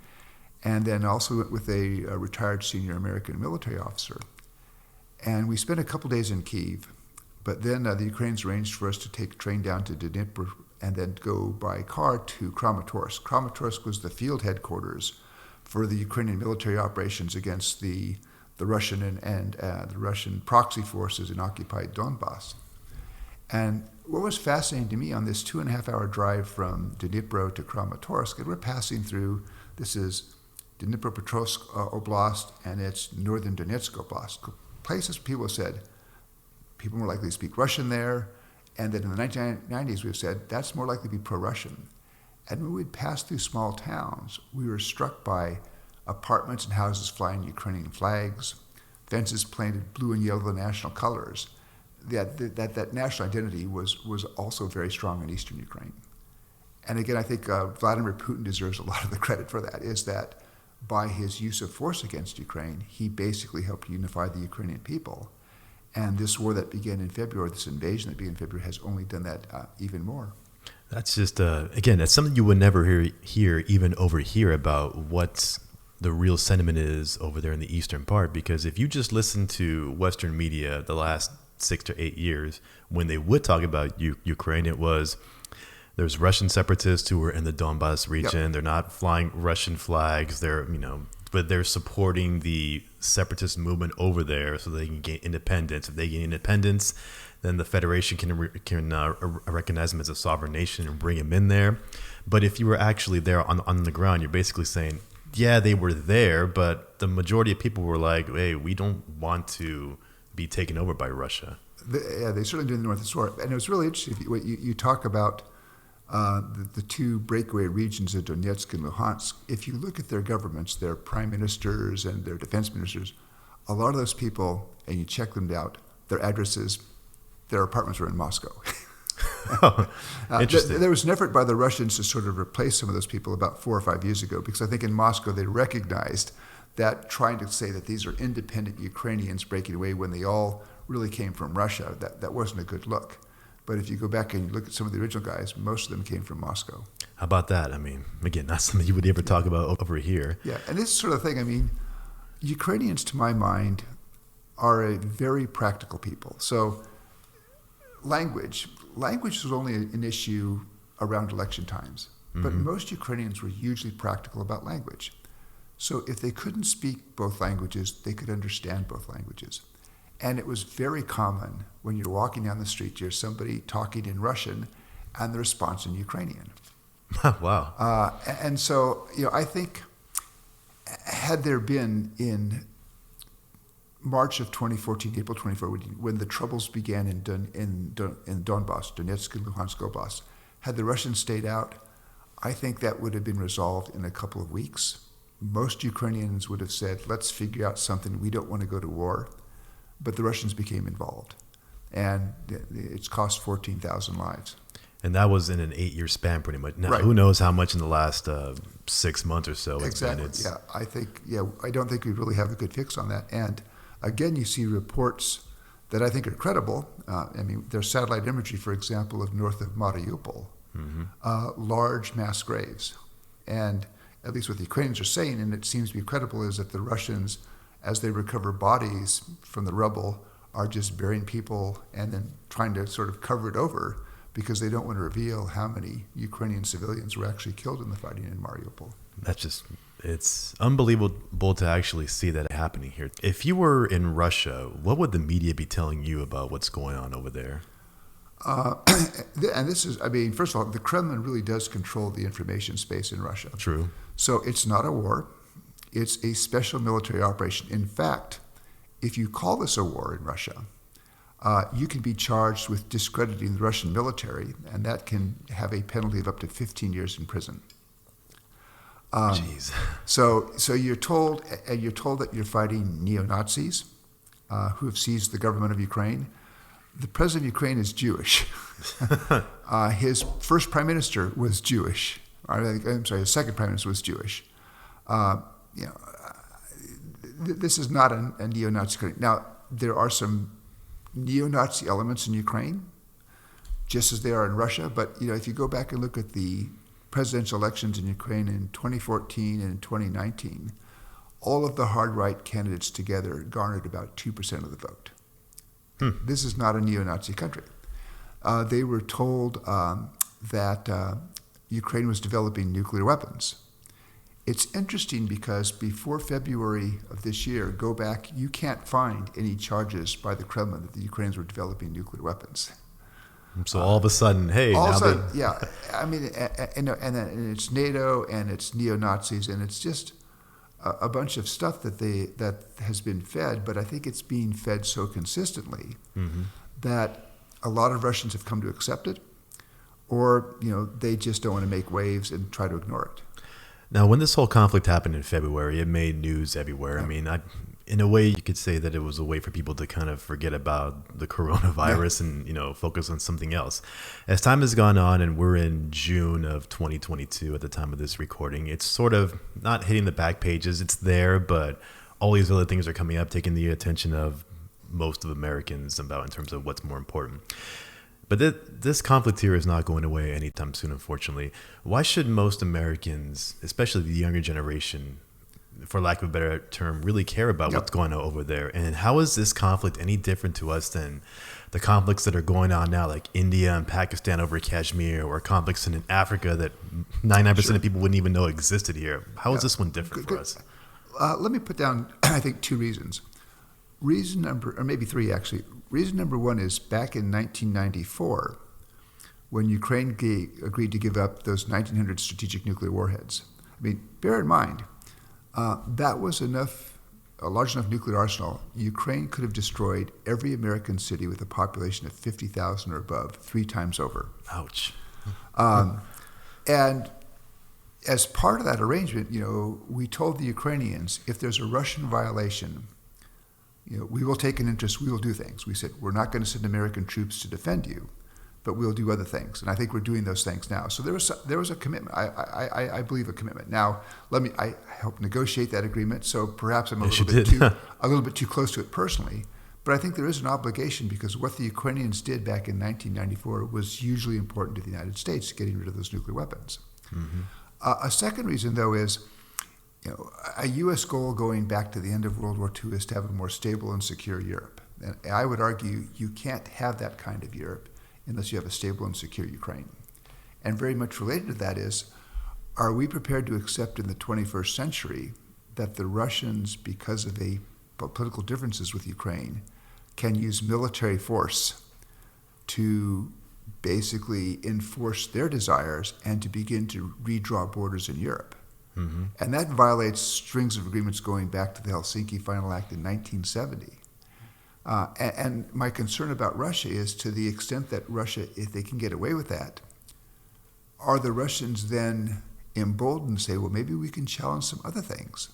and then also went with a retired senior American military officer. And we spent a couple days in Kyiv, but then the Ukrainians arranged for us to take a train down to Dnipro and then go by car to Kramatorsk. Kramatorsk was the field headquarters for the Ukrainian military operations against the Russian and the Russian proxy forces in occupied Donbass. And what was fascinating to me on this 2.5-hour drive from Dnipro to Kramatorsk, and we're passing through, this is Dnipropetrovsk Oblast, and it's northern Donetsk Oblast, places people said people more likely to speak Russian there, and that in the 1990s we've said that's more likely to be pro-Russian. And when we'd pass through small towns, we were struck by apartments and houses flying Ukrainian flags, fences painted blue and yellow national colors. That national identity was also very strong in Eastern Ukraine. And again, I think Vladimir Putin deserves a lot of the credit for that, is that by his use of force against Ukraine, he basically helped unify the Ukrainian people. And this war that began in February, this invasion that began in February, has only done that even more. That's just, again, that's something you would never hear even over here about what the real sentiment is over there in the eastern part. Because if you just listen to Western media the last 6 to 8 years, when they would talk about Ukraine, it was there's Russian separatists who are in the Donbass region. Yep. They're not flying Russian flags. But they're supporting the separatist movement over there so they can gain independence. If they gain independence, then the Federation can recognize them as a sovereign nation and bring them in there. But if you were actually there on the ground, you're basically saying, yeah, they were there, but the majority of people were like, hey, we don't want to be taken over by Russia. They certainly did in the North War. And it was really interesting. You talk about the two breakaway regions of Donetsk and Luhansk. If you look at their governments, their prime ministers and their defense ministers, a lot of those people, and you check them out, their addresses, their apartments were in Moscow. Interesting. There was an effort by the Russians to sort of replace some of those people about 4 or 5 years ago, because I think in Moscow they recognized that trying to say that these are independent Ukrainians breaking away when they all really came from Russia, that wasn't a good look. But if you go back and look at some of the original guys, most of them came from Moscow. How about that? I mean, again, not something you would ever talk about over here. Yeah, and this sort of thing, I mean, Ukrainians, to my mind, are a very practical people. So language was only an issue around election times. But most Ukrainians were hugely practical about language. So if they couldn't speak both languages, they could understand both languages. And it was very common when you're walking down the street, you hear somebody talking in Russian and the response in Ukrainian. Wow. And so, I think had there been in March of 2014, April 24, when the troubles began in Donbass, Donetsk and Luhansk Oblast, had the Russians stayed out, I think that would have been resolved in a couple of weeks. Most Ukrainians would have said, let's figure out something. We don't want to go to war. But the Russians became involved. And it's cost 14,000 lives. And that was in an 8-year span, pretty much. Now, Right. Who knows how much in the last 6 months or so it's Exactly. been. I don't think we really have a good fix on that. And again, you see reports that I think are credible. There's satellite imagery, for example, of north of Mariupol, large mass graves. And at least what the Ukrainians are saying, and it seems to be credible, is that the Russians, as they recover bodies from the rubble, are just burying people and then trying to sort of cover it over because they don't want to reveal how many Ukrainian civilians were actually killed in the fighting in Mariupol. It's unbelievable to actually see that happening here. If you were in Russia, what would the media be telling you about what's going on over there? And this is, first of all, the Kremlin really does control the information space in Russia. True. So it's not a war. It's a special military operation. In fact, if you call this a war in Russia, you can be charged with discrediting the Russian military, and that can have a penalty of up to 15 years in prison. Jeez. So you're told that you're fighting neo-Nazis who have seized the government of Ukraine. The president of Ukraine is Jewish. His first prime minister was Jewish. His second prime minister was Jewish. This is not a neo-Nazi country. Now, there are some neo-Nazi elements in Ukraine, just as there are in Russia. But if you go back and look at the presidential elections in Ukraine in 2014 and in 2019, all of the hard-right candidates together garnered about 2% of the vote. This is not a neo-Nazi country. They were told that Ukraine was developing nuclear weapons. It's interesting because before February of this year, go back, you can't find any charges by the Kremlin that the Ukrainians were developing nuclear weapons. So all of a sudden, hey. All of a sudden, yeah. And it's NATO and it's neo-Nazis, and it's just a bunch of stuff that has been fed, but I think it's being fed so consistently that a lot of Russians have come to accept it, or they just don't want to make waves and try to ignore it. Now, when this whole conflict happened in February, it made news everywhere. Yeah. In a way, you could say that it was a way for people to kind of forget about the coronavirus and, focus on something else. As time has gone on and we're in June of 2022 at the time of this recording, it's sort of not hitting the back pages. It's there, but all these other things are coming up, taking the attention of most of Americans in terms of what's more important. But this conflict here is not going away anytime soon, unfortunately. Why should most Americans, especially the younger generation, for lack of a better term, really care about what's going on over there? And how is this conflict any different to us than the conflicts that are going on now, like India and Pakistan over Kashmir, or conflicts in Africa that 99% of people wouldn't even know existed here? How is this one different for us? Let me put down, I think, 2 reasons. Maybe 3 actually. Reason number 1 is back in 1994, when Ukraine agreed to give up those 1,900 strategic nuclear warheads. Bear in mind, that was a large enough nuclear arsenal. Ukraine could have destroyed every American city with a population of 50,000 or above 3 times over. Ouch. And as part of that arrangement, we told the Ukrainians, if there's a Russian violation, we will take an interest, we will do things. We said, we're not going to send American troops to defend you, but we'll do other things. And I think we're doing those things now. So there was a commitment. I believe a commitment. Now, I helped negotiate that agreement, so perhaps I'm a little bit too close to it personally. But I think there is an obligation, because what the Ukrainians did back in 1994 was hugely important to the United States, getting rid of those nuclear weapons. A second reason, though, is a U.S. goal going back to the end of World War II is to have a more stable and secure Europe. And I would argue you can't have that kind of Europe unless you have a stable and secure Ukraine. And very much related to that is, are we prepared to accept in the 21st century that the Russians, because of political differences with Ukraine, can use military force to basically enforce their desires and to begin to redraw borders in Europe? And that violates strings of agreements going back to the Helsinki Final Act in 1970. And my concern about Russia is to the extent that Russia, if they can get away with that, are the Russians then emboldened and say, well, maybe we can challenge some other things?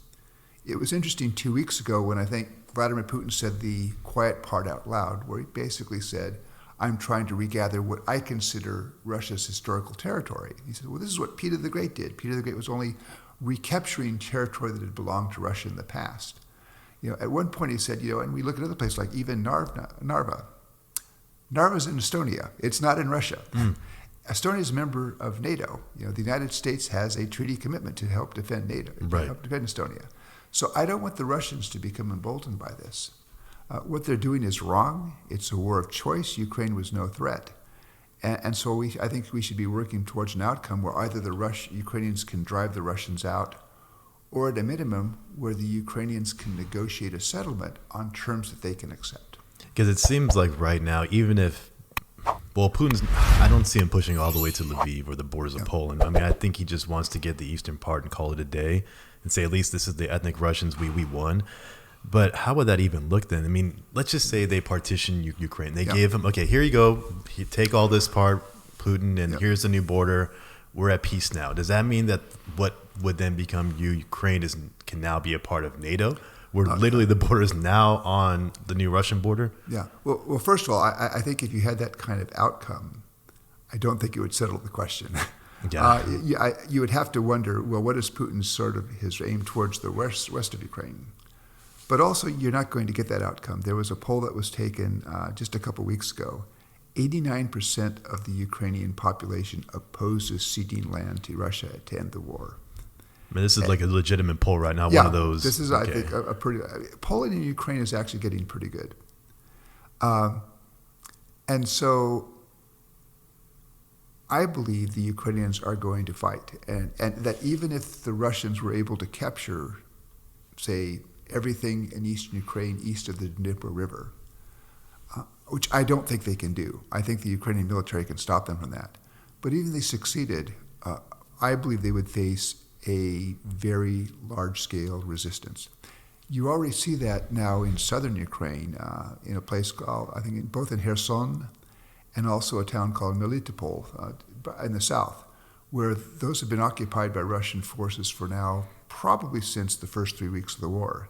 It was interesting 2 weeks ago when I think Vladimir Putin said the quiet part out loud, where he basically said, I'm trying to regather what I consider Russia's historical territory. He said, well, this is what Peter the Great did. Peter the Great was only recapturing territory that had belonged to Russia in the past. At one point he said, and we look at other places like even Narva. Narva's in Estonia. It's not in Russia. Estonia is a member of NATO. The United States has a treaty commitment to help defend NATO, to help defend Estonia. So I don't want the Russians to become emboldened by this. What they're doing is wrong. It's a war of choice. Ukraine was no threat. And so I think we should be working towards an outcome where either the Ukrainians can drive the Russians out, or at a minimum, where the Ukrainians can negotiate a settlement on terms that they can accept. Because it seems like right now, even if, Putin's, I don't see him pushing all the way to Lviv or the borders of Poland. I mean, I think he just wants to get the eastern part and call it a day and say, at least this is the ethnic Russians, we won. But how would that even look then? I mean, let's just say they partition Ukraine. They gave him, okay, here you go. You take all this part, Putin, and here's the new border. We're at peace now. Does that mean that what would then become Ukraine can now be a part of NATO? Where literally the border is now on the new Russian border? Yeah. Well, first of all, I think if you had that kind of outcome, I don't think it would settle the question. You would have to wonder, well, what is Putin's sort of his aim towards the west of Ukraine? But also, you're not going to get that outcome. There was a poll that was taken just a couple weeks ago. 89% of the Ukrainian population opposes ceding land to Russia to end the war. I mean, this is like a legitimate poll right now, one of those. This is, I think, a pretty... Polling in Ukraine is actually getting pretty good. And so I believe the Ukrainians are going to fight. And that even if the Russians were able to capture, say, everything in eastern Ukraine east of the Dnieper River, which I don't think they can do. I think the Ukrainian military can stop them from that. But even if they succeeded, I believe they would face a very large-scale resistance. You already see that now in southern Ukraine, in a place called, I think, both in Kherson and also a town called Melitopol in the south, where those have been occupied by Russian forces for now probably since the first 3 weeks of the war.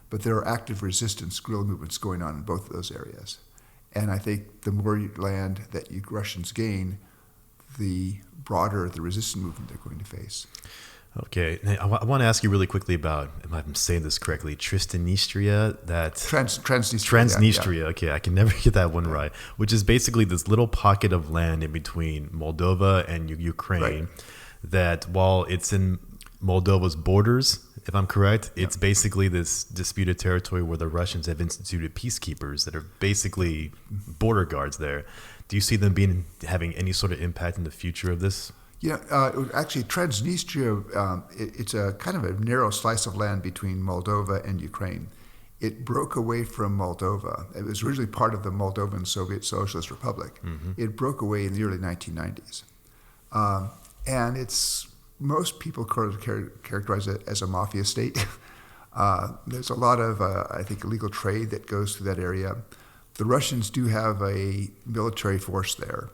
But there are active resistance guerrilla movements going on in both of those areas. And I think the more land that Russians gain, the broader the resistance movement they're going to face. Okay. I want to ask you really quickly about, if I'm saying this correctly, Transnistria, Transnistria. Transnistria. Yeah. Okay, I can never get that one right. Which is basically this little pocket of land in between Moldova and Ukraine that, while it's in Moldova's borders, if I'm correct, it's basically this disputed territory where the Russians have instituted peacekeepers that are basically border guards there. Do you see them having any sort of impact in the future of this? Actually, Transnistria, it's a kind of a narrow slice of land between Moldova and Ukraine. It broke away from Moldova. It was originally part of the Moldovan Soviet Socialist Republic. Mm-hmm. It broke away in the early 1990s. And most people characterize it as a mafia state. There's a lot of, I think, illegal trade that goes through that area. The Russians do have a military force there.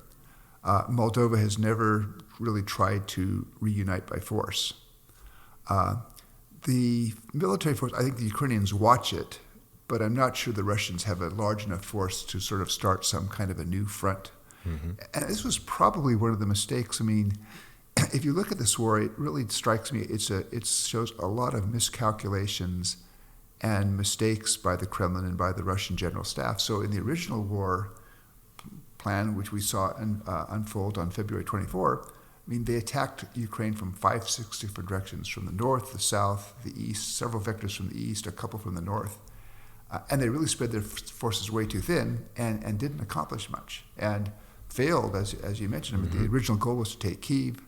Moldova has never really tried to reunite by force. The military force, I think the Ukrainians watch it, but I'm not sure the Russians have a large enough force to sort of start some kind of a new front. Mm-hmm. And this was probably one of the mistakes. I mean, if you look at this war, it really strikes me, it shows a lot of miscalculations and mistakes by the Kremlin and by the Russian general staff. So in the original war plan, which we saw unfold on February 24, I mean, they attacked Ukraine from 5-6 different directions, from the north, the south, the east, several vectors from the east, a couple from the north. And they really spread their forces way too thin and didn't accomplish much and failed, as you mentioned. Mm-hmm. I mean, the original goal was to take Kyiv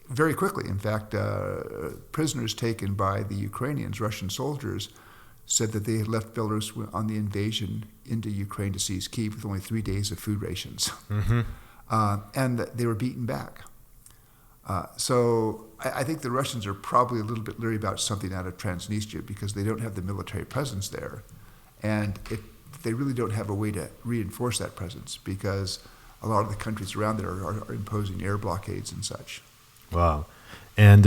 very quickly. In fact, prisoners taken by the Ukrainians, Russian soldiers, said that they had left Belarus on the invasion into Ukraine to seize Kyiv with only 3 days of food rations. Mm-hmm. And that they were beaten back. So I think the Russians are probably a little bit leery about something out of Transnistria because they don't have the military presence there. And they really don't have a way to reinforce that presence because a lot of the countries around there are imposing air blockades and such. Wow. And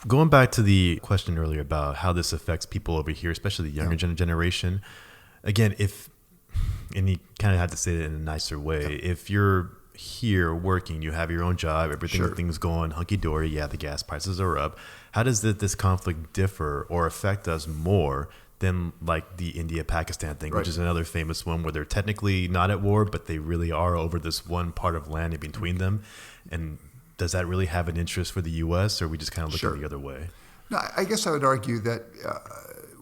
going back to the question earlier about how this affects people over here, especially the younger generation, again, and you kind of have to say it in a nicer way, if you're here working, you have your own job, everything's going hunky-dory, yeah, the gas prices are up, how does this conflict differ or affect us more than like the India-Pakistan thing, which is another famous one where they're technically not at war, but they really are over this one part of land in between them? And does that really have an interest for the U.S., or are we just kind of looking the other way? No, I guess I would argue that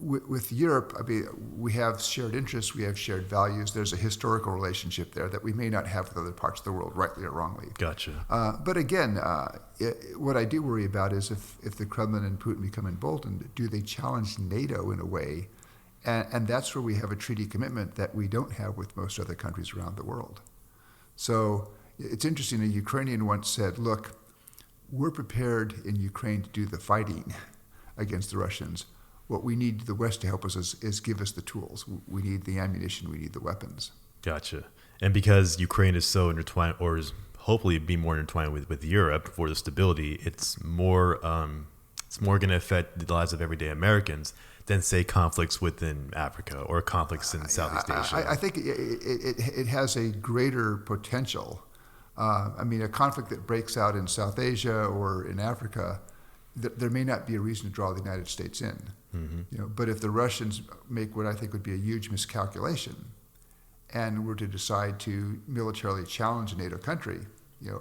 with Europe, I mean, we have shared interests, we have shared values. There's a historical relationship there that we may not have with other parts of the world, rightly or wrongly. Gotcha. But again, what I do worry about is if the Kremlin and Putin become emboldened, do they challenge NATO in a way? And that's where we have a treaty commitment that we don't have with most other countries around the world. So it's interesting, a Ukrainian once said, look, we're prepared in Ukraine to do the fighting against the Russians. What we need the West to help us is give us the tools. We need the ammunition, we need the weapons. Gotcha. And because Ukraine is so intertwined, or is hopefully be more intertwined with Europe for the stability, it's more going to affect the lives of everyday Americans than, say, conflicts within Africa or conflicts in Southeast Asia. I think it has a greater potential. I mean, a conflict that breaks out in South Asia or in Africa, there may not be a reason to draw the United States in. Mm-hmm. But if the Russians make what I think would be a huge miscalculation and were to decide to militarily challenge a NATO country,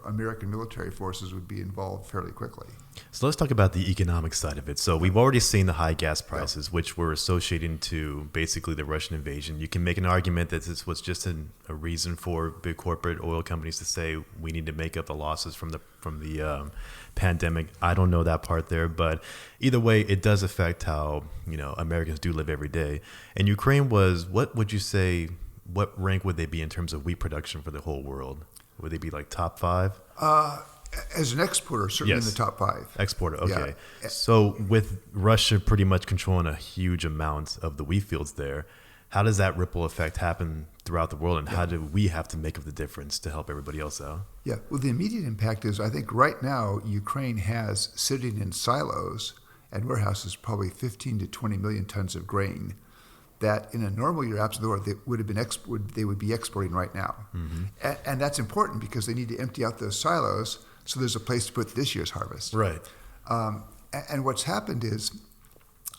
American military forces would be involved fairly quickly. So let's talk about the economic side of it. So we've already seen the high gas prices, which were associating to basically the Russian invasion. You can make an argument that this was just a reason for big corporate oil companies to say we need to make up the losses from the pandemic. I don't know that part there, but either way, it does affect how Americans do live every day. And Ukraine was, what would you say? What rank would they be in terms of wheat production for the whole world? Would they be like top 5? As an exporter, certainly in the top 5. Exporter, okay. Yeah. So with Russia pretty much controlling a huge amount of the wheat fields there, how does that ripple effect happen throughout the world, and how do we have to make up the difference to help everybody else out? Yeah, well, the immediate impact is, I think right now, Ukraine has sitting in silos and warehouses probably 15 to 20 million tons of grain that in a normal year, absolutely, they would be exporting right now. Mm-hmm. And that's important because they need to empty out those silos so there's a place to put this year's harvest. Right. And what's happened is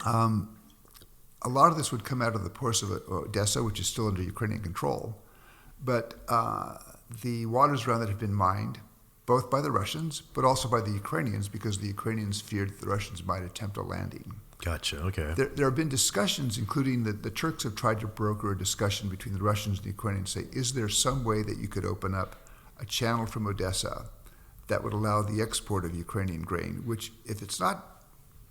a lot of this would come out of the ports of Odessa, which is still under Ukrainian control. But the waters around that have been mined, both by the Russians, but also by the Ukrainians, because the Ukrainians feared that the Russians might attempt a landing. Gotcha, okay. There have been discussions, including that the Turks have tried to broker a discussion between the Russians and the Ukrainians, say, is there some way that you could open up a channel from Odessa that would allow the export of Ukrainian grain, which, if it's not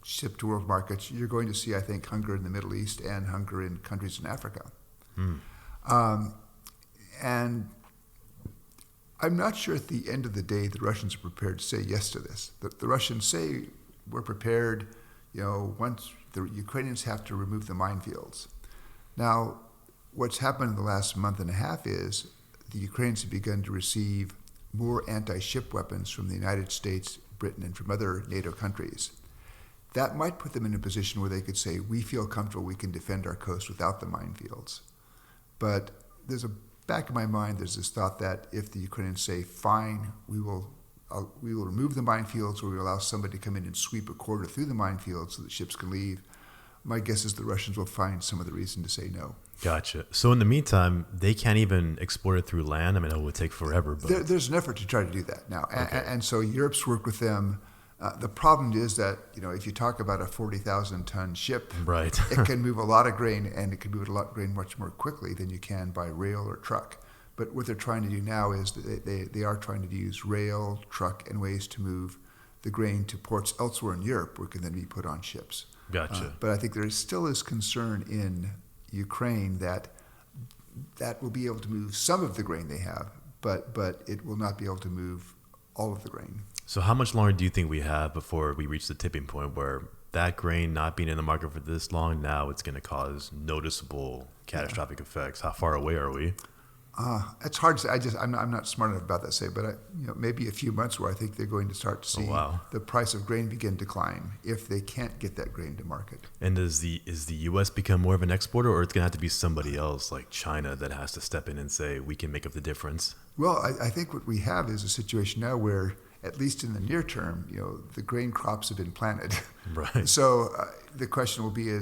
shipped to world markets, you're going to see, I think, hunger in the Middle East and hunger in countries in Africa. And I'm not sure at the end of the day the Russians are prepared to say yes to this. The Russians say, we're prepared, once the Ukrainians have to remove the minefields. Now, what's happened in the last month and a half is the Ukrainians have begun to receive more anti-ship weapons from the United States, Britain, and from other NATO countries. That might put them in a position where they could say, we feel comfortable we can defend our coast without the minefields. But there's back in my mind, there's this thought that if the Ukrainians say, fine, we will remove the minefields, or we will allow somebody to come in and sweep a corridor through the minefields so that ships can leave, my guess is the Russians will find some other reason to say no. Gotcha. So in the meantime, they can't even export it through land? I mean, it would take forever. But there's an effort to try to do that now. Okay. And so Europe's worked with them. The problem is that, if you talk about a 40,000-ton ship, right. It can move a lot of grain, and it can move a lot of grain much more quickly than you can by rail or truck. But what they're trying to do now is they are trying to use rail, truck, and ways to move the grain to ports elsewhere in Europe where it can then be put on ships. Gotcha. But I think there still is concern in Ukraine that will be able to move some of the grain they have, but it will not be able to move all of the grain. So how much longer do you think we have before we reach the tipping point where that grain not being in the market for this long, now it's going to cause noticeable catastrophic effects? How far away are we? It's hard to say. I'm not smart enough about that to say, but maybe a few months where I think they're going to start to see the price of grain begin to decline if they can't get that grain to market. And is the U.S. become more of an exporter, or it's going to have to be somebody else like China that has to step in and say, we can make up the difference? Well, I think what we have is a situation now where, at least in the near term, the grain crops have been planted. Right. So the question will be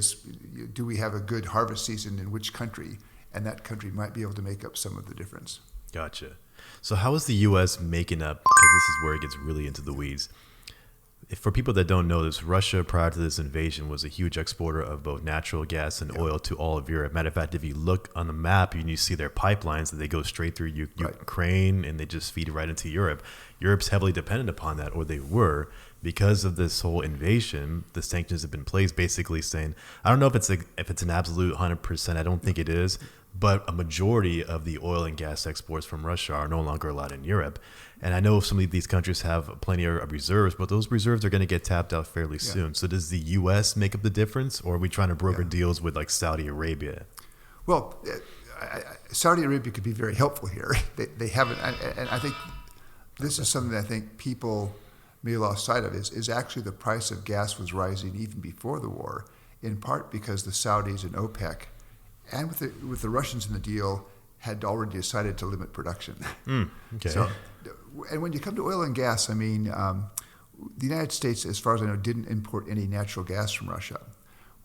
do we have a good harvest season in which country? And that country might be able to make up some of the difference. Gotcha. So how is the U.S. making up, because this is where it gets really into the weeds. For people that don't know this, Russia prior to this invasion was a huge exporter of both natural gas and oil to all of Europe. Matter of fact, if you look on the map and you see their pipelines, that they go straight through Ukraine and they just feed right into Europe. Europe's heavily dependent upon that, or they were, because of this whole invasion. The sanctions have been placed, basically saying, I don't know if it's an absolute 100%. I don't think it is. But a majority of the oil and gas exports from Russia are no longer allowed in Europe. And I know some of these countries have plenty of reserves, but those reserves are going to get tapped out fairly soon. So does the U.S. make up the difference, or are we trying to broker deals with like Saudi Arabia? Well, Saudi Arabia could be very helpful here. They haven't, and I think this is something that I think people may have lost sight of, is actually the price of gas was rising even before the war, in part because the Saudis and OPEC and with the Russians in the deal had already decided to limit production. Okay. So, and when you come to oil and gas, I mean, the United States, as far as I know, didn't import any natural gas from Russia.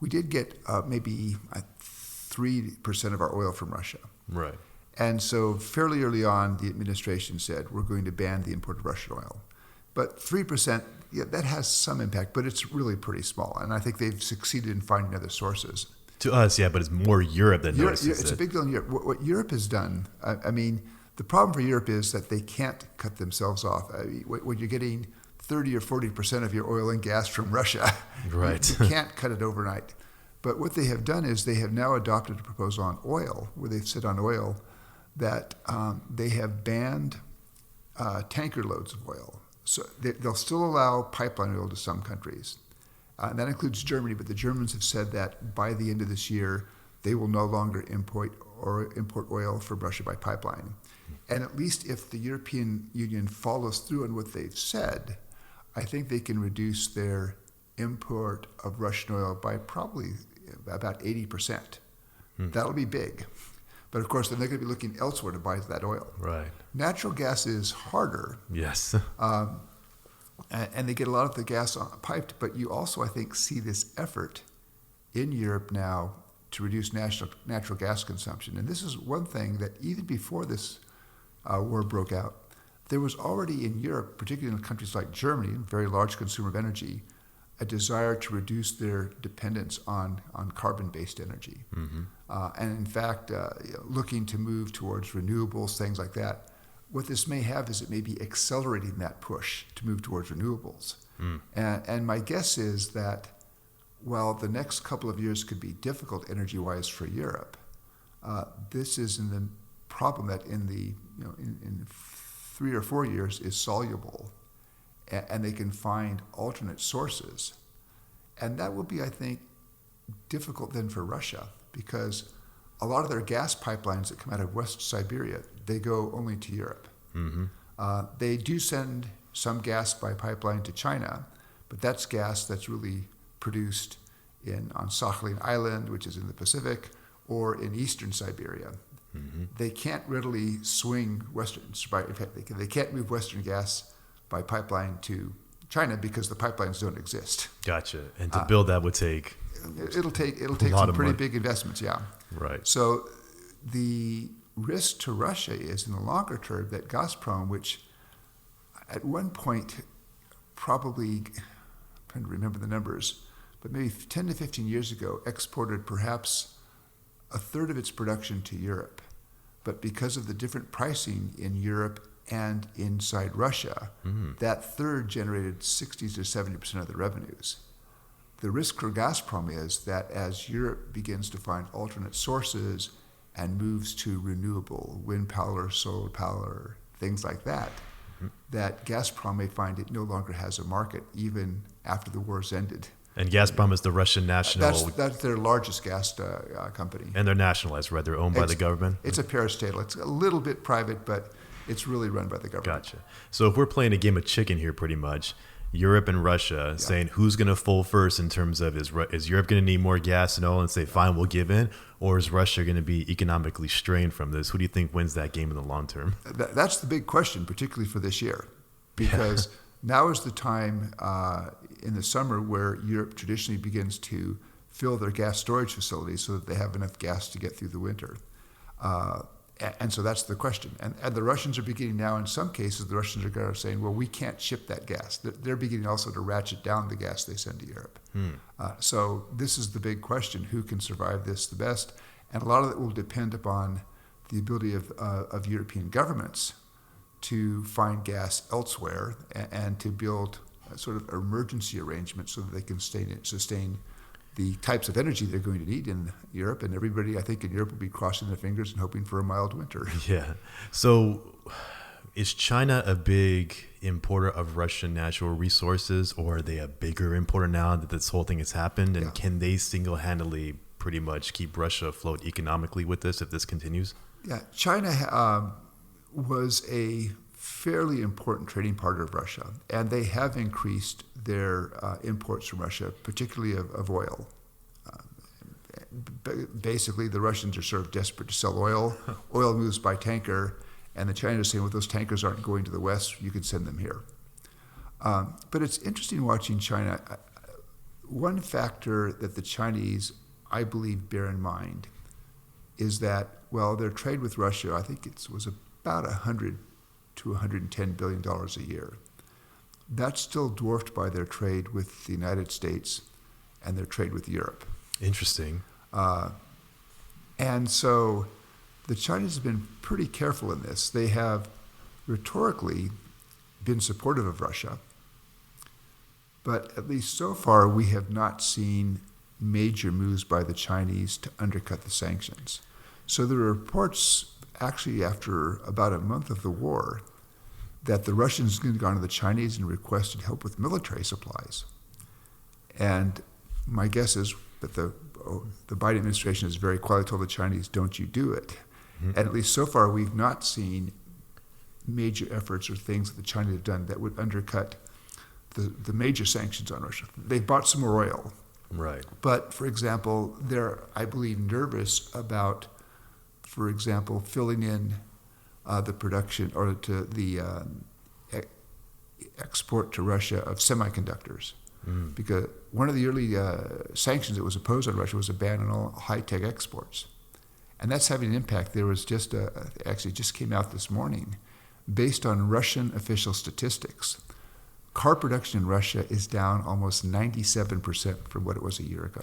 We did get maybe 3% of our oil from Russia. Right. And so fairly early on, the administration said, we're going to ban the import of Russian oil. But 3%, that has some impact, but it's really pretty small. And I think they've succeeded in finding other sources. To us, but it's more Europe that notices It's it. a big deal in Europe. What Europe has done, I mean, the problem for Europe is that they can't cut themselves off. I mean, when you're getting 30 or 40% of your oil and gas from Russia, right. you can't cut it overnight. But what they have done is they have now adopted a proposal on oil, where they've said on oil that they have banned tanker loads of oil. So they'll still allow pipeline oil to some countries. And that includes Germany, but the Germans have said that by the end of this year, they will no longer import oil from Russia by pipeline. And at least if the European Union follows through on what they've said, I think they can reduce their import of Russian oil by probably about 80%. That'll be big. But of course, then they're going to be looking elsewhere to buy that oil. Right. Natural gas is harder. Yes. And they get a lot of the gas piped, but you also, I think, see this effort in Europe now to reduce natural gas consumption. And this is one thing that even before this war broke out, there was already in Europe, particularly in countries like Germany, a very large consumer of energy, a desire to reduce their dependence on carbon-based energy. And in fact, looking to move towards renewables, things like that. What this may have is it may be accelerating that push to move towards renewables. And my guess is that while the next couple of years could be difficult energy-wise for Europe, this is in the problem that in 3 or 4 years is soluble, and they can find alternate sources. And that will be, I think, difficult then for Russia, because a lot of their gas pipelines that come out of West Siberia, they go only to Europe. They do send some gas by pipeline to China, but that's gas that's really produced on Sakhalin Island, which is in the Pacific, or in eastern Siberia. They can't readily swing they can't move Western gas by pipeline to China because the pipelines don't exist. Gotcha. And to build that would take it'll take some pretty big investments, Right. So the risk to Russia is in the longer term that Gazprom, which at one point probably, I'm trying to remember the numbers, but maybe 10 to 15 years ago, exported perhaps a third of its production to Europe. But because of the different pricing in Europe and inside Russia, that third generated 60 to 70% of the revenues. The risk for Gazprom is that as Europe begins to find alternate sources and moves to renewable, wind power, solar power, things like that, that Gazprom may find it no longer has a market even after the war's ended. And Gazprom is the Russian national. That's their largest gas company. And they're nationalized, right? They're owned by the government? It's a parastatal. It's a little bit private, but it's really run by the government. Gotcha. So if we're playing a game of chicken here pretty much, Europe and Russia saying who's going to fold first in terms of is Europe going to need more gas and oil and say, fine, we'll give in? Or is Russia going to be economically strained from this? Who do you think wins that game in the long term? That's the big question, particularly for this year, because now is the time in the summer where Europe traditionally begins to fill their gas storage facilities so that they have enough gas to get through the winter. And so that's the question. And the Russians are beginning now, in some cases, the Russians are saying, well, we can't ship that gas. They're beginning also to ratchet down the gas they send to Europe. So this is the big question, who can survive this the best? And a lot of it will depend upon the ability of European governments to find gas elsewhere and to build a sort of emergency arrangements so that they can sustain the types of energy they're going to need in Europe. And everybody, I think, in Europe will be crossing their fingers and hoping for a mild winter. Yeah. So is China a big importer of Russian natural resources, or are they a bigger importer now that this whole thing has happened? And can they single-handedly pretty much keep Russia afloat economically with this if this continues? Yeah. China was a fairly important trading partner of Russia, and they have increased their imports from Russia, particularly of oil. Basically, the Russians are sort of desperate to sell oil. Oil moves by tanker, and the Chinese are saying, well, those tankers aren't going to the West, you can send them here. But it's interesting watching China. One factor that the Chinese, I believe, bear in mind is that, well, their trade with Russia, I think it was about $100 to $110 billion a year. That's still dwarfed by their trade with the United States and their trade with Europe. Interesting. And so the Chinese have been pretty careful in this. They have rhetorically been supportive of Russia, but at least so far we have not seen major moves by the Chinese to undercut the sanctions. So there are reports actually after about a month of the war that the Russians had gone to the Chinese and requested help with military supplies. And my guess is that the Biden administration has very quietly told the Chinese, don't you do it. And at least so far, we've not seen major efforts or things that the Chinese have done that would undercut the major sanctions on Russia. They've bought some more oil. Right. But, for example, they're, I believe, nervous about, for example, filling in the production or to the export to Russia of semiconductors. Because one of the early sanctions that was imposed on Russia was a ban on all high-tech exports. And that's having an impact. There was just actually just came out this morning, based on Russian official statistics, car production in Russia is down almost 97% from what it was a year ago.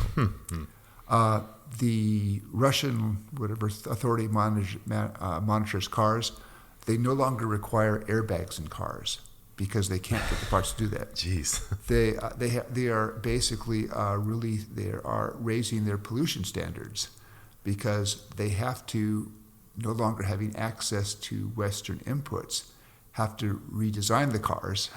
The Russian authority monitors cars. They no longer require airbags in cars because they can't get the parts to do that. Jeez. They are basically they are raising their pollution standards because they have to, no longer having access to Western inputs, have to redesign the cars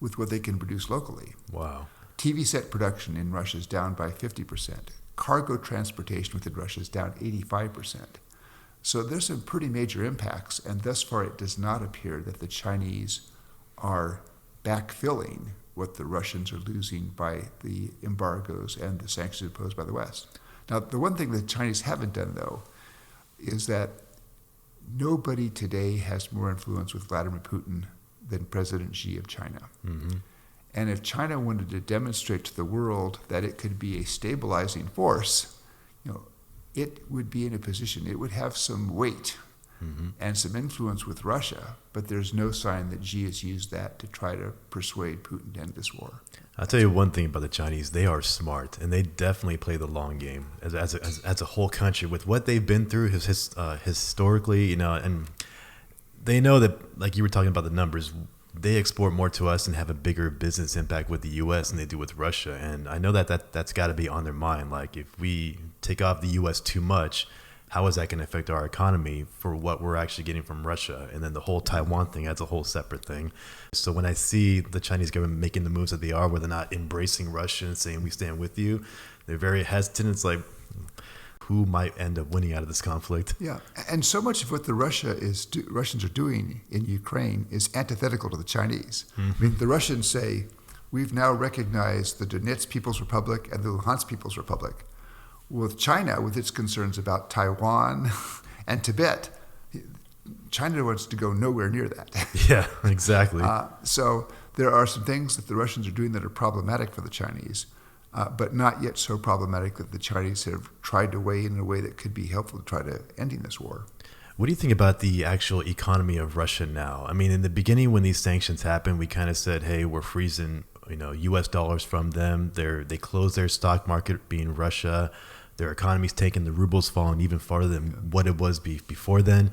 with what they can produce locally. Wow. TV set production in Russia is down by 50%. Cargo transportation within Russia is down 85%. So there's some pretty major impacts, and thus far it does not appear that the Chinese are backfilling what the Russians are losing by the embargoes and the sanctions imposed by the West. Now, the one thing the Chinese haven't done, though, is that nobody today has more influence with Vladimir Putin than President Xi of China. And if China wanted to demonstrate to the world that it could be a stabilizing force, it would be in a position, it would have some weight and some influence with Russia, but there's no sign that Xi has used that to try to persuade Putin to end this war. I'll tell you one thing about the Chinese. They are smart, and they definitely play the long game as a whole country with what they've been through historically, and they know that, like you were talking about the numbers, they export more to us and have a bigger business impact with the U.S. than they do with Russia. And I know that's got to be on their mind. Like, if we take off the U.S. too much, how is that going to affect our economy for what we're actually getting from Russia? And then the whole Taiwan thing, that's a whole separate thing. So when I see the Chinese government making the moves that they are, where they're not embracing Russia and saying we stand with you, they're very hesitant. It's like, who might end up winning out of this conflict? Yeah, and so much of what the Russians are doing in Ukraine is antithetical to the Chinese. I mean, the Russians say, we've now recognized the Donetsk People's Republic and the Luhansk People's Republic. With China, with its concerns about Taiwan and Tibet, China wants to go nowhere near that. Yeah, exactly. So there are some things that the Russians are doing that are problematic for the Chinese, but not yet so problematic that the Chinese have tried to weigh in a way that could be helpful to try to ending this war. What do you think about the actual economy of Russia now? I mean, in the beginning, when these sanctions happened, we kind of said, hey, we're freezing, U.S. dollars from them. They closed their stock market, being Russia. Their economy's taken, the ruble's fallen even farther than what it was before then.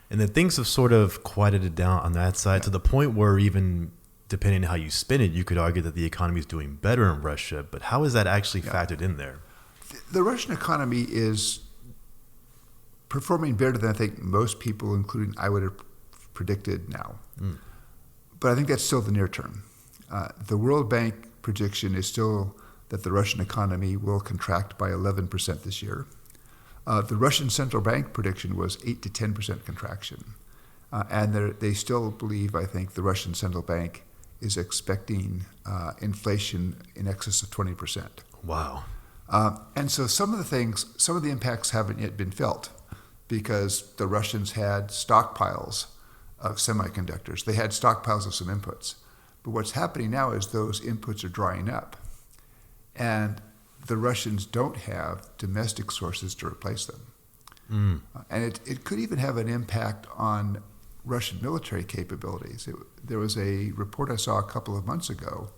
And then things have sort of quieted it down on that side to the point where even depending on how you spin it, you could argue that the economy is doing better in Russia. But how is that actually factored in there? The Russian economy is performing better than I think most people, including I would have predicted now. But I think that's still the near term. The World Bank prediction is still that the Russian economy will contract by 11% this year. The Russian central bank prediction was 8 to 10% contraction. And they still believe, I think, the Russian central bank is expecting inflation in excess of 20%. Wow. And so some of the impacts haven't yet been felt because the Russians had stockpiles of semiconductors. They had stockpiles of some inputs. But what's happening now is those inputs are drying up. And the Russians don't have domestic sources to replace them. And it could even have an impact on Russian military capabilities. There was a report I saw a couple of months ago,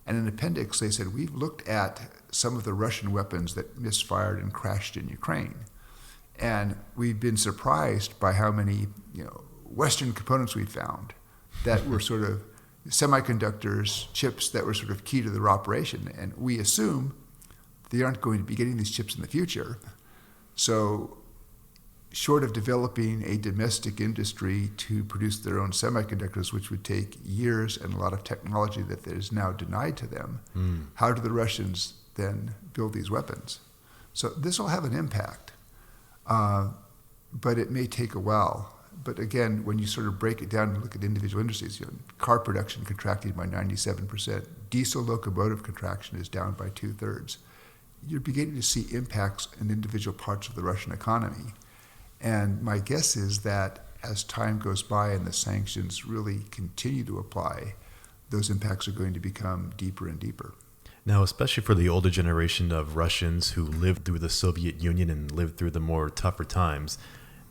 and in an appendix they said, we've looked at some of the Russian weapons that misfired and crashed in Ukraine. And we've been surprised by how many Western components we found that were sort of semiconductors, chips that were sort of key to their operation. And we assume they aren't going to be getting these chips in the future. So short of developing a domestic industry to produce their own semiconductors, which would take years and a lot of technology that is now denied to them, how do the Russians then build these weapons? So this will have an impact, but it may take a while. But again, when you sort of break it down and look at individual industries, car production contracting by 97%, diesel locomotive contraction is down by 2/3. You're beginning to see impacts in individual parts of the Russian economy. And my guess is that as time goes by and the sanctions really continue to apply, those impacts are going to become deeper and deeper. Now, especially for the older generation of Russians who lived through the Soviet Union and lived through the more tougher times,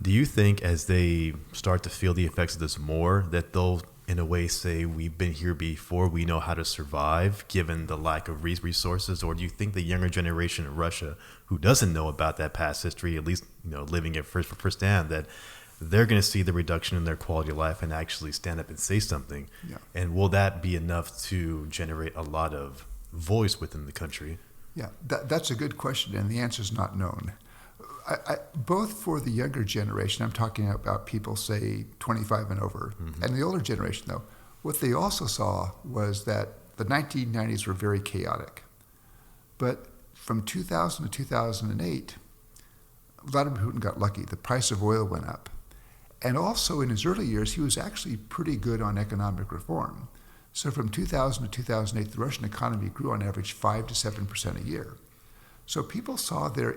do you think as they start to feel the effects of this more, that they'll, in a way, say, we've been here before, we know how to survive, given the lack of resources? Or do you think the younger generation in Russia, who doesn't know about that past history, at least living it firsthand, that they're going to see the reduction in their quality of life and actually stand up and say something? Yeah. And will that be enough to generate a lot of voice within the country? Yeah, that's a good question, and the answer is not known. Both for the younger generation, I'm talking about people, say, 25 and over, and the older generation, though, what they also saw was that the 1990s were very chaotic. But from 2000 to 2008, Vladimir Putin got lucky. The price of oil went up. And also in his early years, he was actually pretty good on economic reform. So from 2000 to 2008, the Russian economy grew on average 5 to 7% a year. So people saw their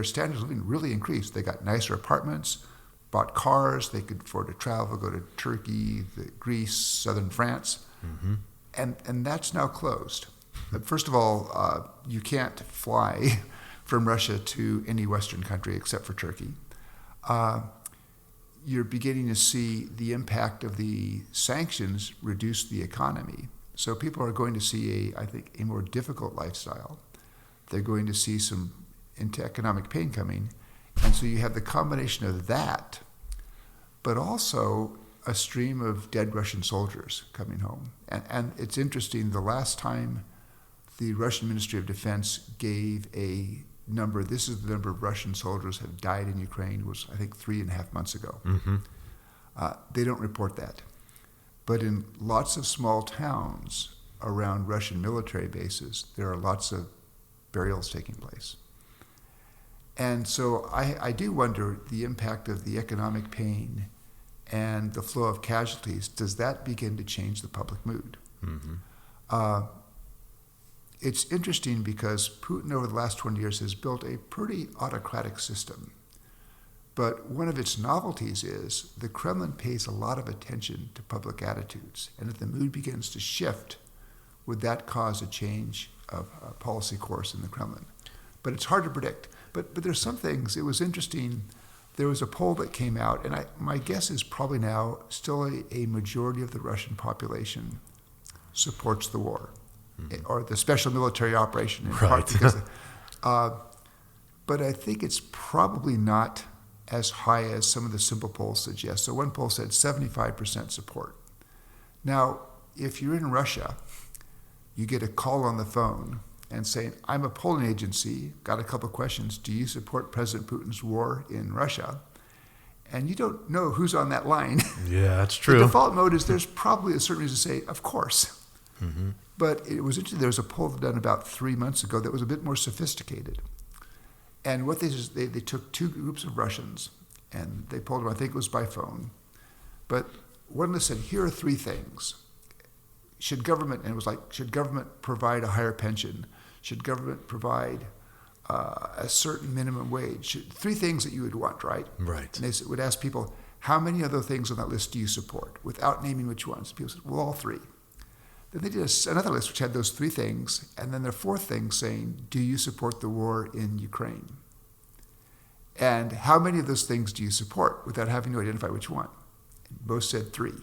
standards of living really increase. They got nicer apartments, bought cars, they could afford to travel, go to Turkey, Greece, southern France, and that's now closed. First of all, you can't fly from Russia to any Western country except for Turkey. You're beginning to see the impact of the sanctions reduce the economy. So people are going to see, I think, a more difficult lifestyle. They're going to see some into economic pain coming. And so you have the combination of that, but also a stream of dead Russian soldiers coming home. And it's interesting, the last time the Russian Ministry of Defense gave a number, this is the number of Russian soldiers have died in Ukraine, was I think 3.5 months ago. Mm-hmm. They don't report that. But in lots of small towns around Russian military bases, there are lots of burials taking place. And so I do wonder the impact of the economic pain and the flow of casualties. Does that begin to change the public mood? Mm-hmm. It's interesting because Putin over the last 20 years has built a pretty autocratic system. But one of its novelties is the Kremlin pays a lot of attention to public attitudes. And if the mood begins to shift, would that cause a change of policy course in the Kremlin? But it's hard to predict. But there's some things. It was interesting. There was a poll that came out, and my guess is probably now still a majority of the Russian population supports the war, or the special military operation in part because. But I think it's probably not as high as some of the simple polls suggest. So one poll said 75% support. Now, if you're in Russia, you get a call on the phone and saying, I'm a polling agency, got a couple of questions. Do you support President Putin's war in Russia? And you don't know who's on that line. Yeah, that's true. The default mode is there's probably a certain reason to say, of course. Mm-hmm. But it was interesting. There was a poll done about 3 months ago that was a bit more sophisticated. And what they did is they took two groups of Russians and they polled them, I think it was by phone. But one of them said, here are three things. Should government provide a higher pension? Should government provide a certain minimum wage? Three things that you would want, right? Right. And they would ask people, how many other things on that list do you support? Without naming which ones. People said, well, all three. Then they did another list which had those three things, and then their fourth thing saying, do you support the war in Ukraine? And how many of those things do you support without having to identify which one? Both said three.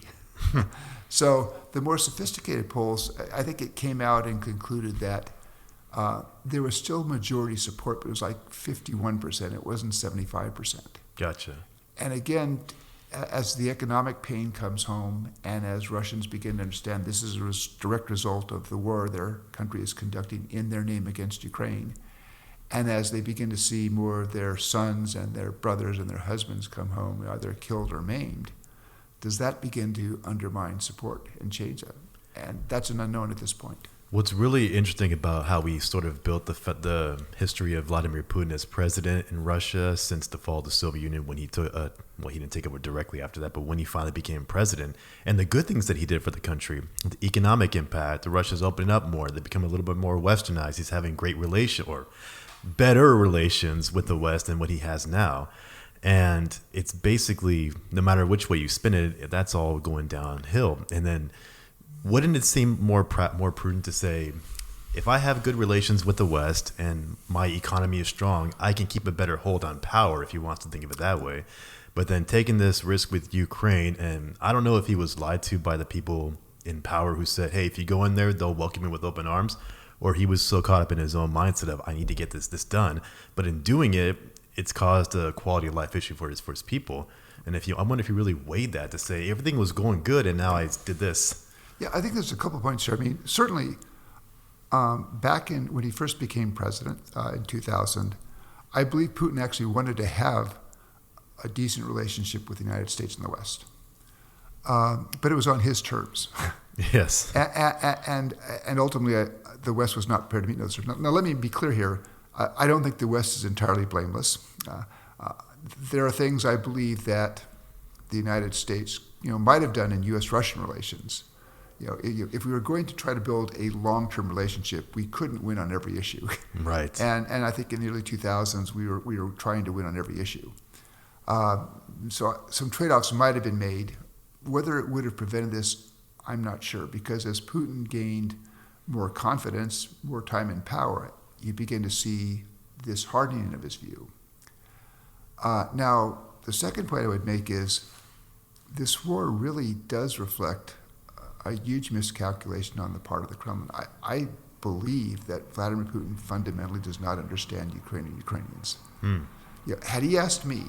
So the more sophisticated polls, I think it came out and concluded that there was still majority support, but it was like 51%. It wasn't 75%. Gotcha. And again, as the economic pain comes home and as Russians begin to understand this is a direct result of the war their country is conducting in their name against Ukraine, and as they begin to see more of their sons and their brothers and their husbands come home either killed or maimed, does that begin to undermine support and change that? And that's an unknown at this point. What's really interesting about how we sort of built the history of Vladimir Putin as president in Russia since the fall of the Soviet Union, when he took, he didn't take over directly after that, but when he finally became president, and the good things that he did for the country, the economic impact, the Russia's opening up more, they become a little bit more westernized. He's having great better relations with the West than what he has now. And it's basically, no matter which way you spin it, that's all going downhill. And then wouldn't it seem more prudent to say, if I have good relations with the West and my economy is strong, I can keep a better hold on power, if you want to think of it that way. But then taking this risk with Ukraine, and I don't know if he was lied to by the people in power who said, hey, if you go in there, they'll welcome you with open arms, or he was so caught up in his own mindset of, I need to get this done. But in doing it, it's caused a quality of life issue for his people. And I wonder if he really weighed that to say everything was going good and now I did this. Yeah, I think there's a couple of points here. I mean, certainly back when he first became president in 2000, I believe Putin actually wanted to have a decent relationship with the United States and the West. But it was on his terms. Yes. And ultimately, the West was not prepared to meet those terms. Now, let me be clear here. I don't think the West is entirely blameless. There are things I believe that the United States, might have done in U.S.-Russian relations. If we were going to try to build a long-term relationship, we couldn't win on every issue. Right. And I think in the early 2000s, we were trying to win on every issue. So some trade-offs might have been made. Whether it would have prevented this, I'm not sure, because as Putin gained more confidence, more time in power, you begin to see this hardening of his view. Now, the second point I would make is this war really does reflect a huge miscalculation on the part of the Kremlin. I believe that Vladimir Putin fundamentally does not understand Ukrainians. Had he asked me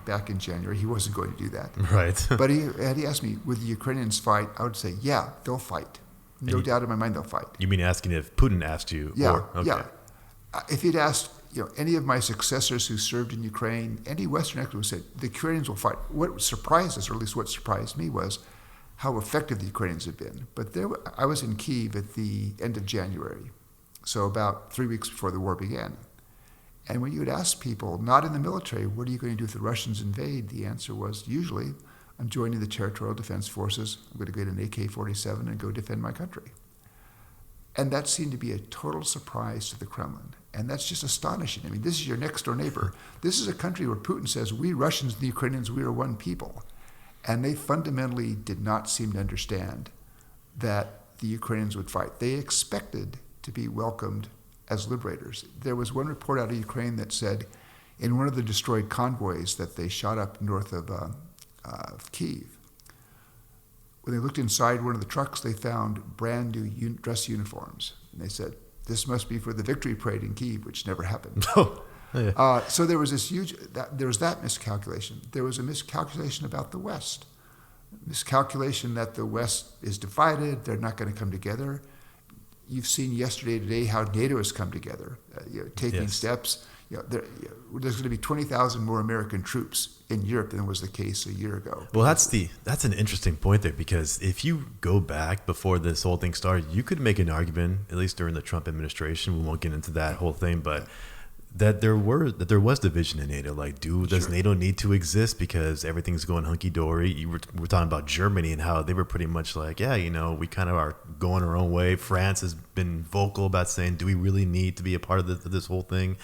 back in January, he wasn't going to do that. Right. But had he asked me, would the Ukrainians fight? I would say, yeah, they'll fight. No doubt in my mind they'll fight. You mean asking if Putin asked you? Yeah, Okay. yeah. If he'd asked, any of my successors who served in Ukraine, any Western activist said the Ukrainians will fight. What surprised us, or at least what surprised me, was how effective the Ukrainians had been. But I was in Kyiv at the end of January, so about 3 weeks before the war began. And when you would ask people, not in the military, what are you going to do if the Russians invade? The answer was usually, I'm joining the Territorial Defense Forces. I'm going to get an AK-47 and go defend my country. And that seemed to be a total surprise to the Kremlin. And that's just astonishing. I mean, this is your next door neighbor. This is a country where Putin says, we Russians and the Ukrainians, we are one people. And they fundamentally did not seem to understand that the Ukrainians would fight. They expected to be welcomed as liberators. There was one report out of Ukraine that said in one of the destroyed convoys that they shot up north of Kyiv, when they looked inside one of the trucks, they found brand new dress uniforms. And they said, this must be for the victory parade in Kyiv, which never happened. So there was this there was that miscalculation. There was a miscalculation about the West. Miscalculation that the West is divided, they're not going to come together. You've seen yesterday, today, how NATO has come together, taking steps. There's going to be 20,000 more American troops in Europe than was the case a year ago. Well, that's an interesting point there, because if you go back before this whole thing started, you could make an argument, at least during the Trump administration, we won't get into that whole thing, but that there was division in NATO. Like, does NATO need to exist because everything's going hunky dory? We're talking about Germany and how they were pretty much like, we kind of are going our own way. France has been vocal about saying, do we really need to be a part of this whole thing?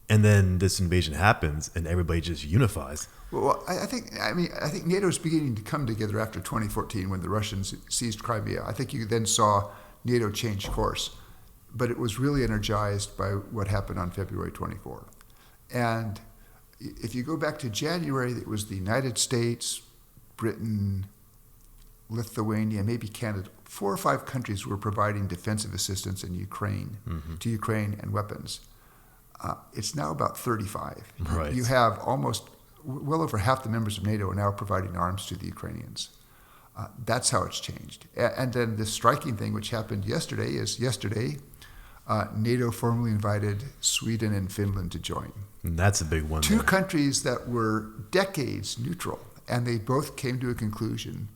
And then this invasion happens, and everybody just unifies. Well, I think NATO is beginning to come together after 2014 when the Russians seized Crimea. I think you then saw NATO change course, but it was really energized by what happened on February 24. And if you go back to January, it was the United States, Britain, Lithuania, maybe Canada. 4 or 5 countries were providing defensive assistance in Ukraine, to Ukraine and weapons. It's now about 35. Right. You have well over half the members of NATO are now providing arms to the Ukrainians. That's how it's changed. And then the striking thing which happened yesterday is NATO formally invited Sweden and Finland to join. And that's a big one. 2 countries that were decades neutral, and they both came to a conclusion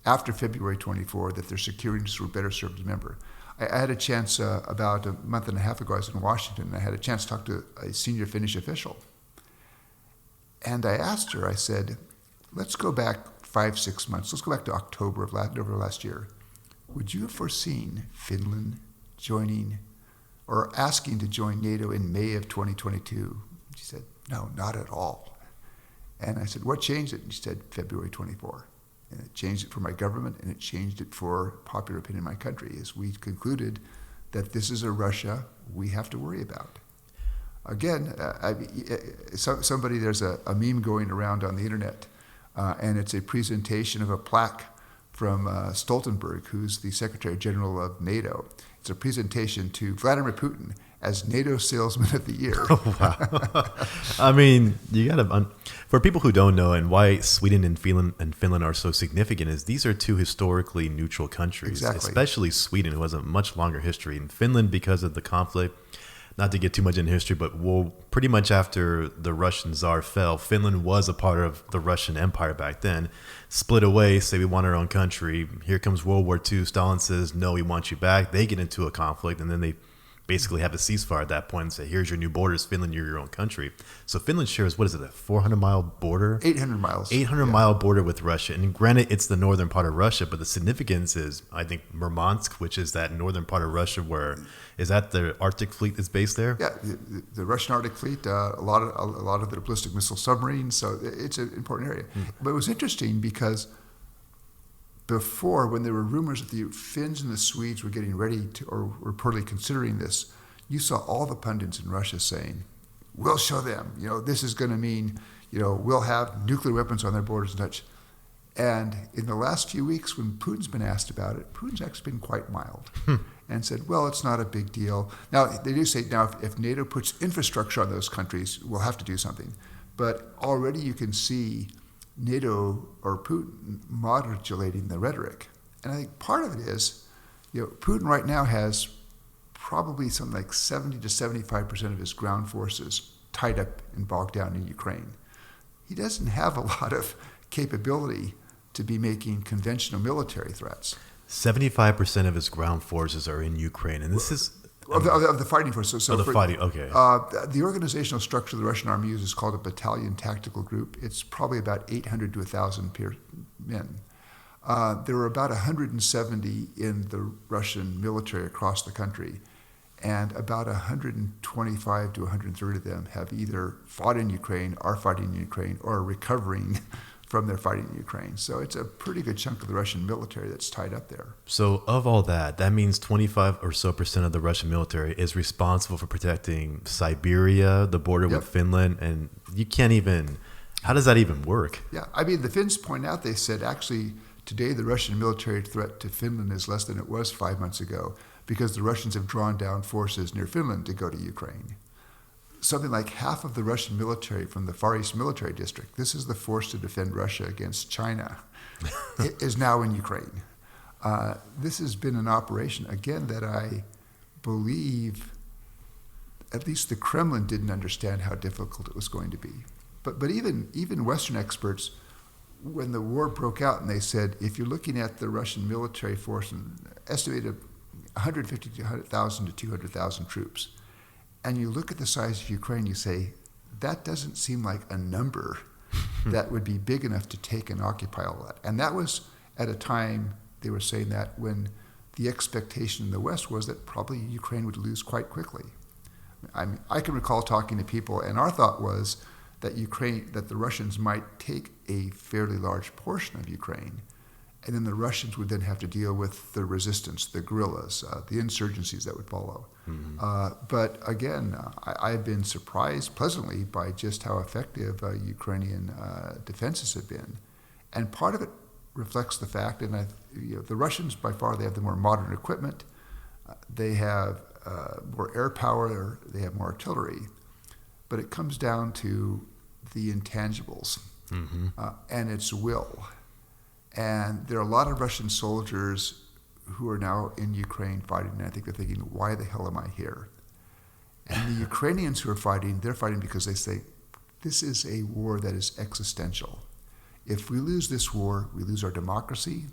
after February 24 that their security interests were better served as a member. I had a chance about a month and a half ago, I was in Washington, and I had a chance to talk to a senior Finnish official. And I asked her, I said, let's go back 5-6 months. Let's go back to October of last year. Would you have foreseen Finland joining or asking to join NATO in May of 2022? She said, no, not at all. And I said, what changed it? And she said, February 24. And it changed it for my government, and it changed it for popular opinion in my country, as we concluded that this is a Russia we have to worry about. Again, there's a meme going around on the internet, and it's a presentation of a plaque from Stoltenberg, who's the Secretary General of NATO. It's a presentation to Vladimir Putin as NATO Salesman of the Year. Oh, wow. I mean, you got to, for people who don't know, and why Sweden and Finland are so significant, is these are 2 historically neutral countries, especially Sweden, who has a much longer history, and Finland because of the conflict. Not to get too much into history, but pretty much after the Russian Tsar fell, Finland was a part of the Russian Empire back then. Split away, say we want our own country. Here comes World War II. Stalin says, no, we want you back. They get into a conflict, and then they basically have a ceasefire at that point and say, here's your new borders, Finland, you're your own country. So Finland shares, what is it, a 400-mile border? 800 miles. 800-mile border with Russia. And granted, it's the northern part of Russia, but the significance is, I think, Murmansk, which is that northern part of Russia where, is that the Arctic fleet is based there? Yeah, the Russian Arctic fleet, a lot of their ballistic missile submarines, so it's an important area. But it was interesting because before, when there were rumors that the Finns and the Swedes were getting ready to, or were reportedly considering this, you saw all the pundits in Russia saying, we'll show them, this is going to mean, we'll have nuclear weapons on their borders and such. And in the last few weeks, when Putin's been asked about it, Putin's actually been quite mild and said, well, it's not a big deal. Now, they do say, if NATO puts infrastructure on those countries, we'll have to do something. But already you can see NATO or Putin modulating the rhetoric. And I think part of it is, Putin right now has probably something like 70 to 75% of his ground forces tied up and bogged down in Ukraine. He doesn't have a lot of capability to be making conventional military threats. 75% of his ground forces are in Ukraine, and this is Of the fighting forces. So fighting. Okay. The organizational structure the Russian army uses is called a battalion tactical group. It's probably about 800 to 1,000 men. There were about 170 in the Russian military across the country, and about 125 to 130 of them have either fought in Ukraine, are fighting in Ukraine, or are recovering from their fighting in Ukraine. So it's a pretty good chunk of the Russian military that's tied up there. So of all that, that means 25 or so percent of the Russian military is responsible for protecting Siberia, the border with Finland, and you can't even, how does that even work? Yeah, I mean, the Finns point out, they said, actually, today the Russian military threat to Finland is less than it was 5 months ago because the Russians have drawn down forces near Finland to go to Ukraine. Something like half of the Russian military from the Far East Military District, this is the force to defend Russia against China, is now in Ukraine. This has been an operation, again, that I believe at least the Kremlin didn't understand how difficult it was going to be. But even Western experts, when the war broke out and they said, if you're looking at the Russian military force, estimated 150,000 to 200,000 troops, and you look at the size of Ukraine, you say, that doesn't seem like a number that would be big enough to take and occupy all that. And that was at a time, they were saying that, when the expectation in the West was that probably Ukraine would lose quite quickly. I can recall talking to people, and our thought was that the Russians might take a fairly large portion of Ukraine, and then the Russians would then have to deal with the resistance, the guerrillas, the insurgencies that would follow. Mm-hmm. But again, I've been surprised pleasantly by just how effective Ukrainian defenses have been. And part of it reflects the fact, and the Russians, by far, they have the more modern equipment. They have more air power, they have more artillery. But it comes down to the intangibles, and its will. And there are a lot of Russian soldiers who are now in Ukraine fighting, and I think they're thinking, why the hell am I here? And the Ukrainians who are fighting, they're fighting because they say, this is a war that is existential. If we lose this war, we lose our democracy,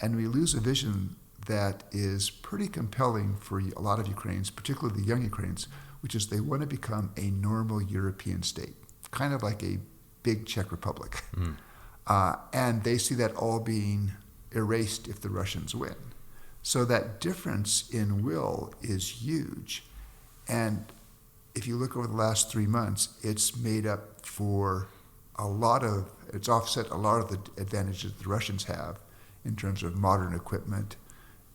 and we lose a vision that is pretty compelling for a lot of Ukrainians, particularly the young Ukrainians, which is they want to become a normal European state, kind of like a big Czech Republic. And they see that all being erased if the Russians win. So that difference in will is huge. And if you look over the last 3 months, it's made up for it's offset a lot of the advantages the Russians have in terms of modern equipment,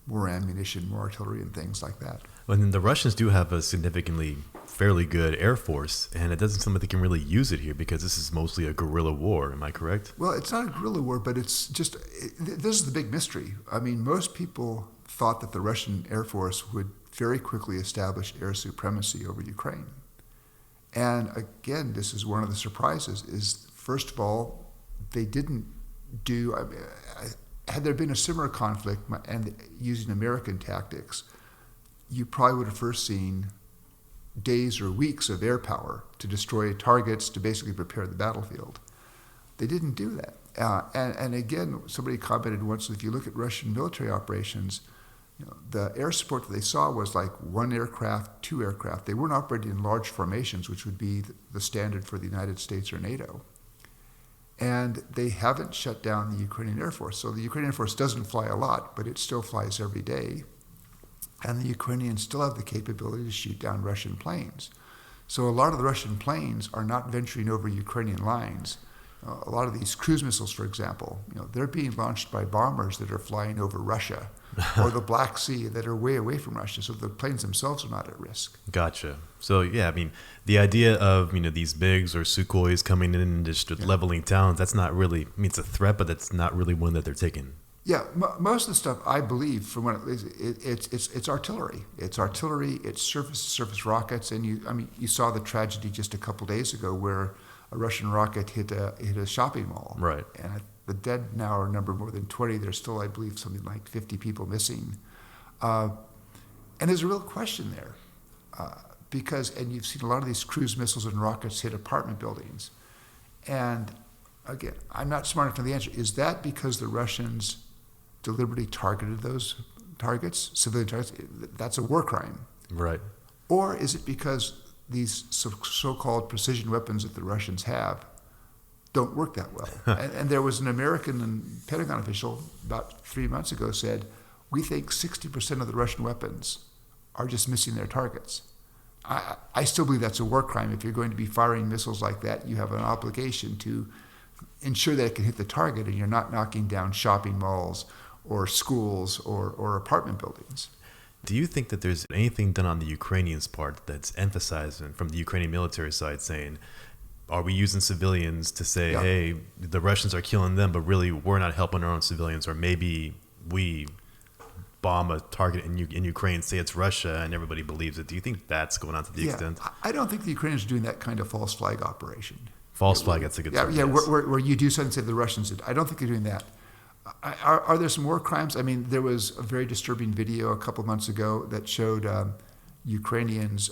more ammunition, more artillery, and things like that. And the Russians do have a significantly fairly good air force, and it doesn't seem like they can really use it here because this is mostly a guerrilla war. Am I correct? Well, it's not a guerrilla war, but it's just, this is the big mystery. I mean, most people thought that the Russian Air Force would very quickly establish air supremacy over Ukraine. And again, this is one of the surprises, is first of all, they didn't do, had there been a similar conflict and using American tactics, you probably would have first seen days or weeks of air power to destroy targets, to basically prepare the battlefield. They didn't do that. And again, somebody commented once, if you look at Russian military operations, the air support that they saw was like 1 aircraft, 2 aircraft. They weren't operating in large formations, which would be the standard for the United States or NATO. And they haven't shut down the Ukrainian Air Force. So the Ukrainian Air Force doesn't fly a lot, but it still flies every day. And the Ukrainians still have the capability to shoot down Russian planes. So a lot of the Russian planes are not venturing over Ukrainian lines. A lot of these cruise missiles, for example, they're being launched by bombers that are flying over Russia or the Black Sea that are way away from Russia. So the planes themselves are not at risk. Gotcha. So yeah, I mean, the idea of these Bigs or Sukhois coming in and just leveling towns, that's not really, it's a threat, but that's not really one that they're taking. Yeah, most of the stuff, I believe, from what it's artillery. It's artillery, it's surface rockets, and you saw the tragedy just a couple days ago where a Russian rocket hit a shopping mall. Right. And the dead now are number more than 20. There's still, I believe, something like 50 people missing. And there's a real question there. Because, and you've seen a lot of these cruise missiles and rockets hit apartment buildings. And again, I'm not smart enough to know the answer. Is that because the Russians deliberately targeted those targets, civilian targets? That's a war crime. Right. Or is it because these so-called precision weapons that the Russians have don't work that well? And there was an American Pentagon official about 3 months ago said, we think 60% of the Russian weapons are just missing their targets. I still believe that's a war crime. If you're going to be firing missiles like that, you have an obligation to ensure that it can hit the target and you're not knocking down shopping malls or schools or apartment buildings. Do you think that there's anything done on the Ukrainians' part that's emphasizing from the Ukrainian military side saying, are we using civilians to say, hey, the Russians are killing them, but really we're not helping our own civilians, or maybe we bomb a target in Ukraine, say it's Russia, and everybody believes it? Do you think that's going on to the extent? I don't think the Ukrainians are doing that kind of false flag operation. False flag, that's a good term. Yeah, where you do something and say the Russians did. I don't think they're doing that. Are there some war crimes? I mean, there was a very disturbing video a couple months ago that showed Ukrainians,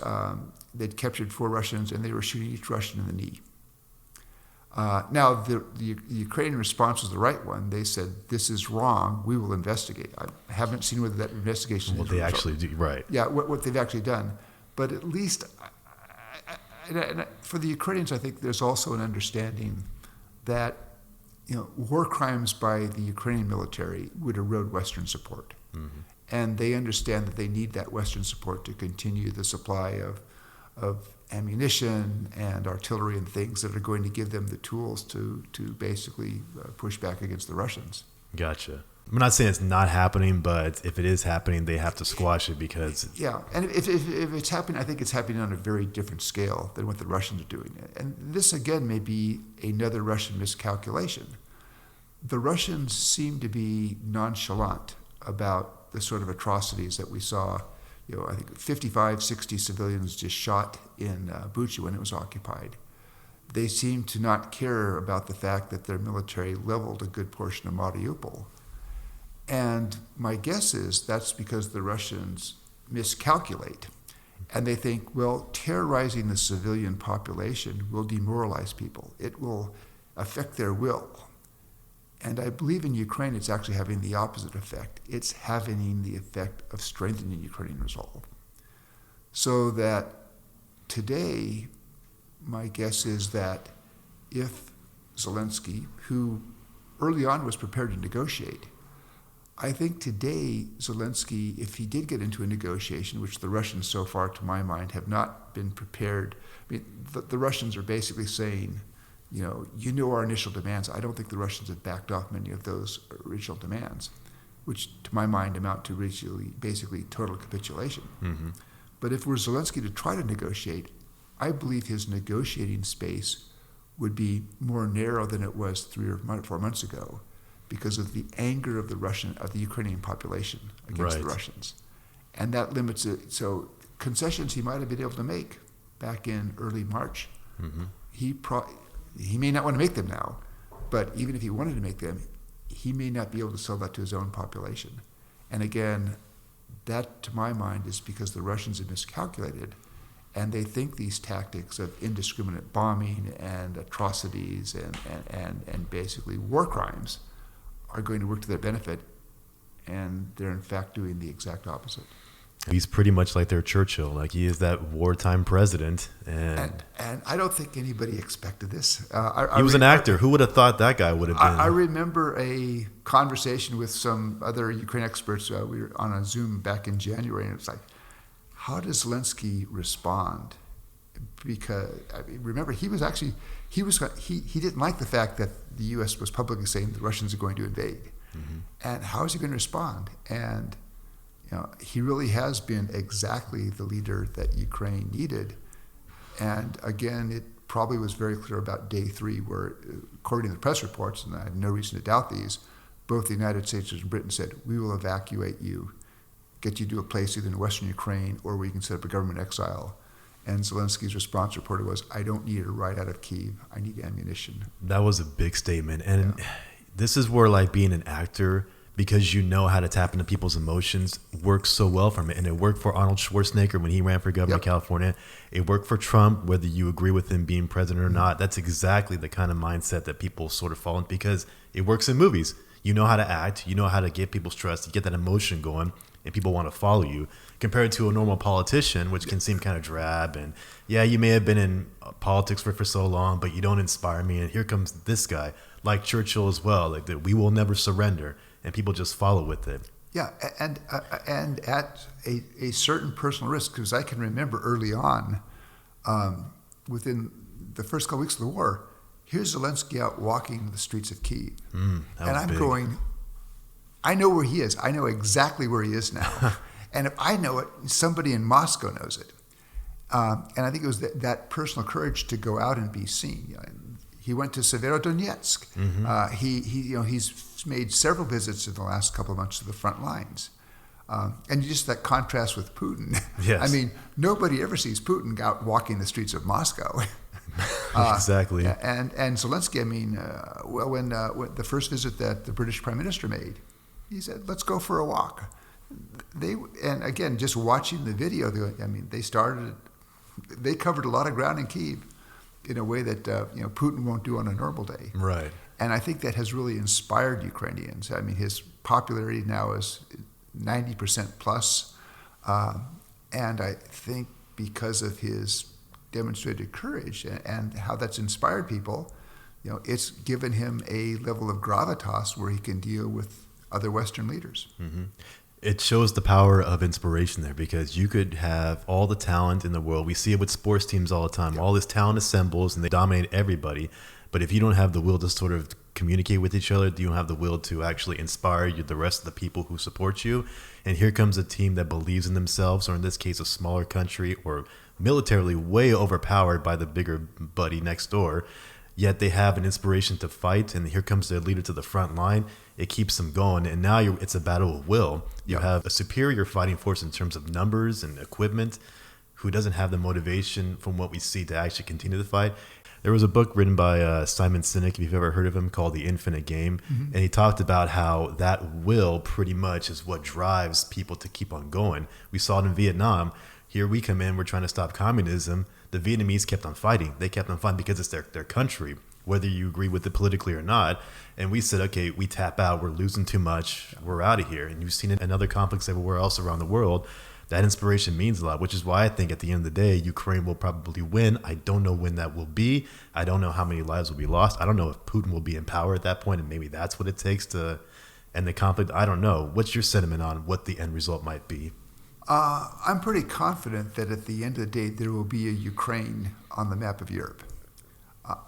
they'd captured 4 Russians and they were shooting each Russian in the knee. Now, the Ukrainian response was the right one. They said, this is wrong, we will investigate. I haven't seen whether that investigation is what they actually do, right. Yeah, what they've actually done. But at least, for the Ukrainians, I think there's also an understanding that war crimes by the Ukrainian military would erode Western support. Mm-hmm. And they understand that they need that Western support to continue the supply of ammunition and artillery and things that are going to give them the tools to basically push back against the Russians. Gotcha. I'm not saying it's not happening, but if it is happening, they have to squash it because... Yeah, and if it's happening, I think it's happening on a very different scale than what the Russians are doing. And this, again, may be another Russian miscalculation. The Russians seem to be nonchalant about the sort of atrocities that we saw. I think 55, 60 civilians just shot in Bucha when it was occupied. They seem to not care about the fact that their military leveled a good portion of Mariupol. And my guess is that's because the Russians miscalculate. And they think, well, terrorizing the civilian population will demoralize people. It will affect their will. And I believe in Ukraine it's actually having the opposite effect. It's having the effect of strengthening Ukrainian resolve. So that today, my guess is that if Zelenskyy, who early on was prepared to negotiate, I think today Zelenskyy, if he did get into a negotiation, which the Russians so far, to my mind, have not been prepared. I mean, the Russians are basically saying, our initial demands. I don't think the Russians have backed off many of those original demands, which to my mind amount to basically total capitulation. Mm-hmm. But if we're Zelenskyy to try to negotiate, I believe his negotiating space would be more narrow than it was 3 or 4 months ago, because of the anger of the Ukrainian population against the Russians. And that limits it. So concessions he might have been able to make back in early March, mm-hmm. He may not want to make them now, but even if he wanted to make them, he may not be able to sell that to his own population. And again, that to my mind is because the Russians have miscalculated, and they think these tactics of indiscriminate bombing and atrocities and basically war crimes are going to work to their benefit, and they're in fact doing the exact opposite. He's pretty much like their Churchill, like he is that wartime president. And I don't think anybody expected this. He was an actor. Who would have thought that guy would have been? I remember a conversation with some other Ukraine experts. We were on a Zoom back in January, and it was like, how does Zelenskyy respond? Because remember, he didn't like the fact that the U.S. was publicly saying the Russians are going to invade, mm-hmm. and how is he going to respond? And he really has been exactly the leader that Ukraine needed. And again, it probably was very clear about day 3, where, according to the press reports, and I have no reason to doubt these, both the United States and Britain said, we will evacuate you, get you to a place either in Western Ukraine or where you can set up a government exile. And Zelenskyy's response reported was, I don't need a ride out of Kyiv, I need ammunition. That was a big statement. And this is where, like, being an actor because you know how to tap into people's emotions, works so well for me. And it worked for Arnold Schwarzenegger when he ran for governor of California. It worked for Trump, whether you agree with him being president or not. That's exactly the kind of mindset that people sort of fall in, because it works in movies. You know how to act. You know how to get people's trust. You get that emotion going, and people want to follow you. Compared to a normal politician, which can seem kind of drab. And yeah, you may have been in politics for so long, but you don't inspire me. And here comes this guy, like Churchill as well, like that we will never surrender. And people just follow with it. Yeah, and at a certain personal risk, because I can remember early on, within the first couple weeks of the war, here's Zelenskyy out walking the streets of Kyiv. And I'm big. going, I know where he is. I know exactly where he is now. And if I know it, somebody in Moscow knows it. And I think it was that personal courage to go out and be seen. He went to Severodonetsk. He's made several visits in the last couple of months to the front lines. And just that contrast with Putin. Yes. I mean, nobody ever sees Putin out walking the streets of Moscow. Exactly. And Zelenskyy, I mean, when the first visit that the British Prime Minister made, he said, let's go for a walk. And again, just watching the video, they covered a lot of ground in Kyiv in a way that Putin won't do on a normal day. Right. And I think that has really inspired Ukrainians. I mean, his popularity now is 90% plus. And I think because of his demonstrated courage and how that's inspired people, it's given him a level of gravitas where he can deal with other Western leaders. Mm-hmm. It shows the power of inspiration there, because you could have all the talent in the world. We see it with sports teams all the time. All this talent assembles and they dominate everybody. But if you don't have the will to sort of communicate with each other, you don't have the will to actually inspire the rest of the people who support you. And here comes a team that believes in themselves, or in this case, a smaller country, or militarily way overpowered by the bigger buddy next door. Yet they have an inspiration to fight, and here comes their leader to the front line. It keeps them going, and now it's a battle of will. You have a superior fighting force in terms of numbers and equipment, who doesn't have the motivation from what we see to actually continue the fight. There was a book written by Simon Sinek, if you've ever heard of him, called The Infinite Game. Mm-hmm. And he talked about how that will pretty much is what drives people to keep on going. We saw it in Vietnam. Here we come in, we're trying to stop communism. The Vietnamese kept on fighting. They kept on fighting because it's their country, whether you agree with it politically or not. And we said, okay, we tap out. We're losing too much. We're out of here. And you've seen it in other conflicts everywhere else around the world. That inspiration means a lot, which is why I think at the end of the day, Ukraine will probably win. I don't know when that will be. I don't know how many lives will be lost. I don't know if Putin will be in power at that point, and maybe that's what it takes to end the conflict. I don't know. What's your sentiment on what the end result might be? I'm pretty confident that at the end of the day, there will be a Ukraine on the map of Europe.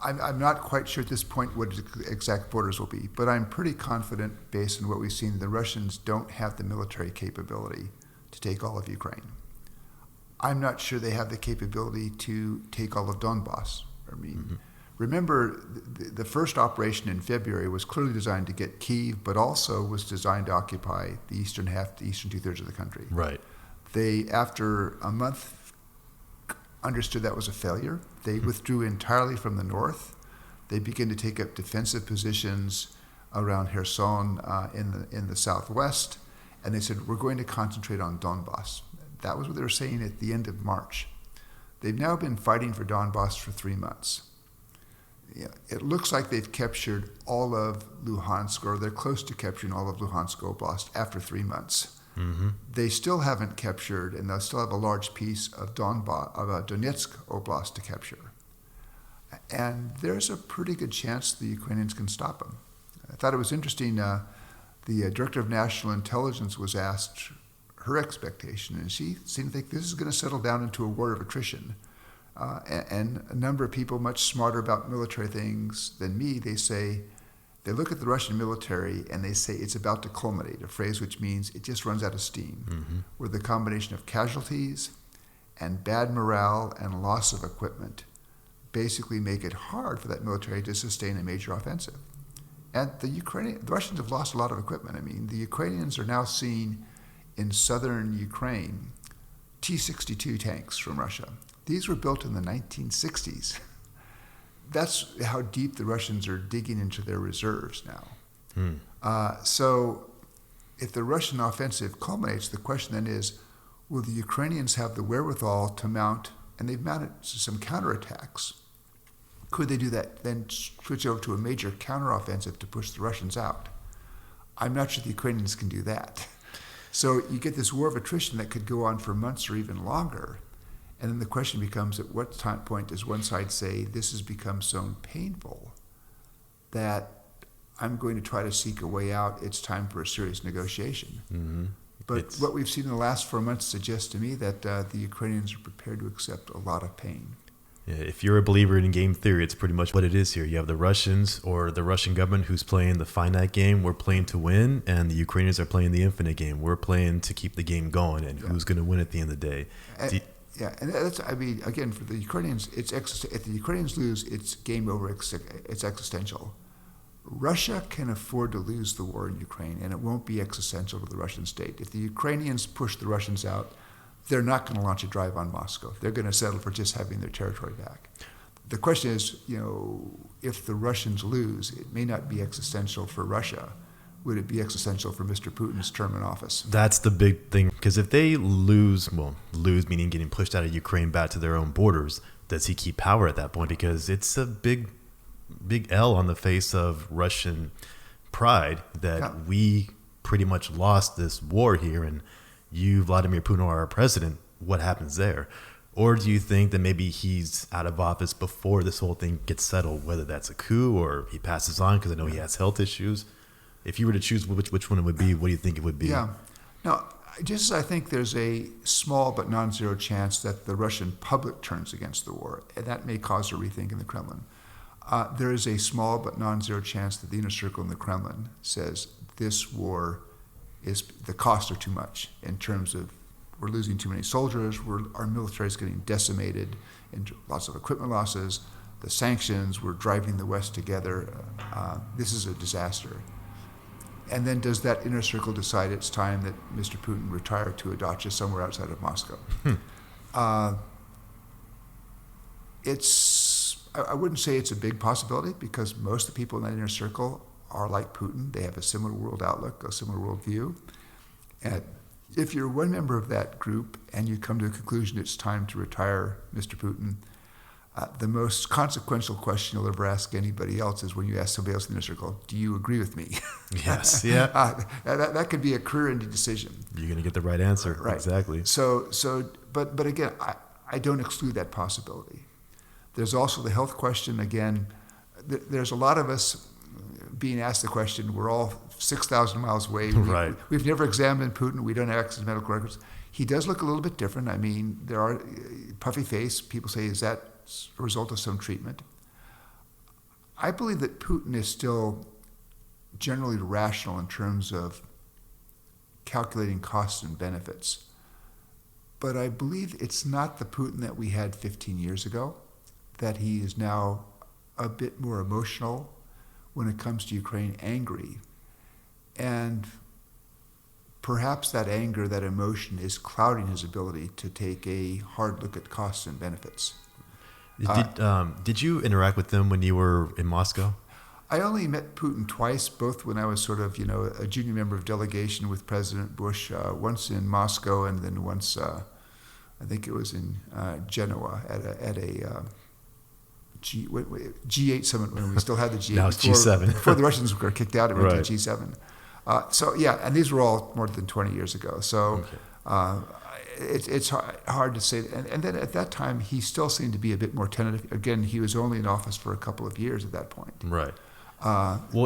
I'm not quite sure at this point what exact borders will be, but I'm pretty confident, based on what we've seen, the Russians don't have the military capability to take all of Ukraine. I'm not sure they have the capability to take all of Donbass. I mean, remember, the first operation in February was clearly designed to get Kyiv, but also was designed to occupy the eastern half, the eastern two-thirds of the country. Right. They, after a month, understood that was a failure. They withdrew entirely from the north. They began to take up defensive positions around Kherson in the southwest, and they said, we're going to concentrate on Donbass. That was what they were saying at the end of March. They've now been fighting for Donbass for 3 months. It looks like they've captured all of Luhansk, or they're close to capturing all of Luhansk Oblast after 3 months. Mm-hmm. They still haven't captured, and they'll still have a large piece of Donetsk Oblast to capture. And there's a pretty good chance the Ukrainians can stop them. I thought it was interesting, the Director of National Intelligence was asked her expectation, and she seemed to think this is going to settle down into a war of attrition. And a number of people much smarter about military things than me, they look at the Russian military and they say it's about to culminate, a phrase which means it just runs out of steam, where the combination of casualties and bad morale and loss of equipment basically make it hard for that military to sustain a major offensive. And the Russians have lost a lot of equipment. I mean, the Ukrainians are now seeing in southern Ukraine T-62 tanks from Russia. These were built in the 1960s. That's how deep the Russians are digging into their reserves now. So if the Russian offensive culminates, the question then is, will the Ukrainians have the wherewithal to mount, and they've mounted some counterattacks. Could they do that, then switch over to a major counteroffensive to push the Russians out? I'm not sure the Ukrainians can do that. So you get this war of attrition that could go on for months or even longer. And then the question becomes, at what point does one side say, this has become so painful that I'm going to try to seek a way out, it's time for a serious negotiation. Mm-hmm. But what we've seen in the last 4 months suggests to me that the Ukrainians are prepared to accept a lot of pain. Yeah, if you're a believer in game theory, it's pretty much what it is here. You have the Russians or the Russian government who's playing the finite game. We're playing to win, and the Ukrainians are playing the infinite game. We're playing to keep the game going, and who's going to win at the end of the day. And that's, I mean, again, for the Ukrainians, if the Ukrainians lose, it's game over, it's existential. Russia can afford to lose the war in Ukraine, and it won't be existential to the Russian state. If the Ukrainians push the Russians out, they're not going to launch a drive on Moscow. They're going to settle for just having their territory back. The question is, if the Russians lose, it may not be existential for Russia. Would it be existential for Mr. Putin's term in office? That's the big thing, because if they lose meaning getting pushed out of Ukraine back to their own borders, does he keep power at that point? Because it's a big L on the face of Russian pride that we pretty much lost this war here, and you, Vladimir Putin, are our president. What happens there? Or do you think that maybe he's out of office before this whole thing gets settled, whether that's a coup or he passes on because I know he has health issues? If you were to choose which one it would be, what do you think it would be? Yeah. Now, just as I think there's a small but non-zero chance that the Russian public turns against the war, and that may cause a rethink in the Kremlin, there is a small but non-zero chance that the inner circle in the Kremlin says this war the costs are too much in terms of we're losing too many soldiers, our military is getting decimated, and lots of equipment losses, the sanctions, we're driving the West together, this is a disaster. And then does that inner circle decide it's time that Mr. Putin retire to a dacha somewhere outside of Moscow? I wouldn't say it's a big possibility, because most of the people in that inner circle are like Putin. They have a similar world outlook, a similar world view. And if you're one member of that group and you come to a conclusion it's time to retire Mr. Putin, the most consequential question you'll ever ask anybody else is when you ask somebody else in the inner circle, do you agree with me? Yes, yeah. That could be a career-ending decision. You're going to get the right answer. Right. Exactly. But again, I don't exclude that possibility. There's also the health question. Again, there's a lot of us being asked the question, we're all 6,000 miles away. Right. We've never examined Putin. We don't have access to medical records. He does look a little bit different. I mean, there are puffy face. People say, is that a result of some treatment? I believe that Putin is still generally rational in terms of calculating costs and benefits. But I believe it's not the Putin that we had 15 years ago, that he is now a bit more emotional when it comes to Ukraine, angry. And perhaps that anger, that emotion is clouding his ability to take a hard look at costs and benefits. Did you interact with them when you were in Moscow? I only met Putin twice, both when I was sort of, a junior member of delegation with President Bush, once in Moscow and then once, I think it was in Genoa at a G8 summit when we still had the G8. Now it's G7. Before the Russians were kicked out, it went Right. to G7. And these were all more than 20 years ago. So it's hard to say. And then at that time, he still seemed to be a bit more tentative. Again, he was only in office for a couple of years at that point. Right.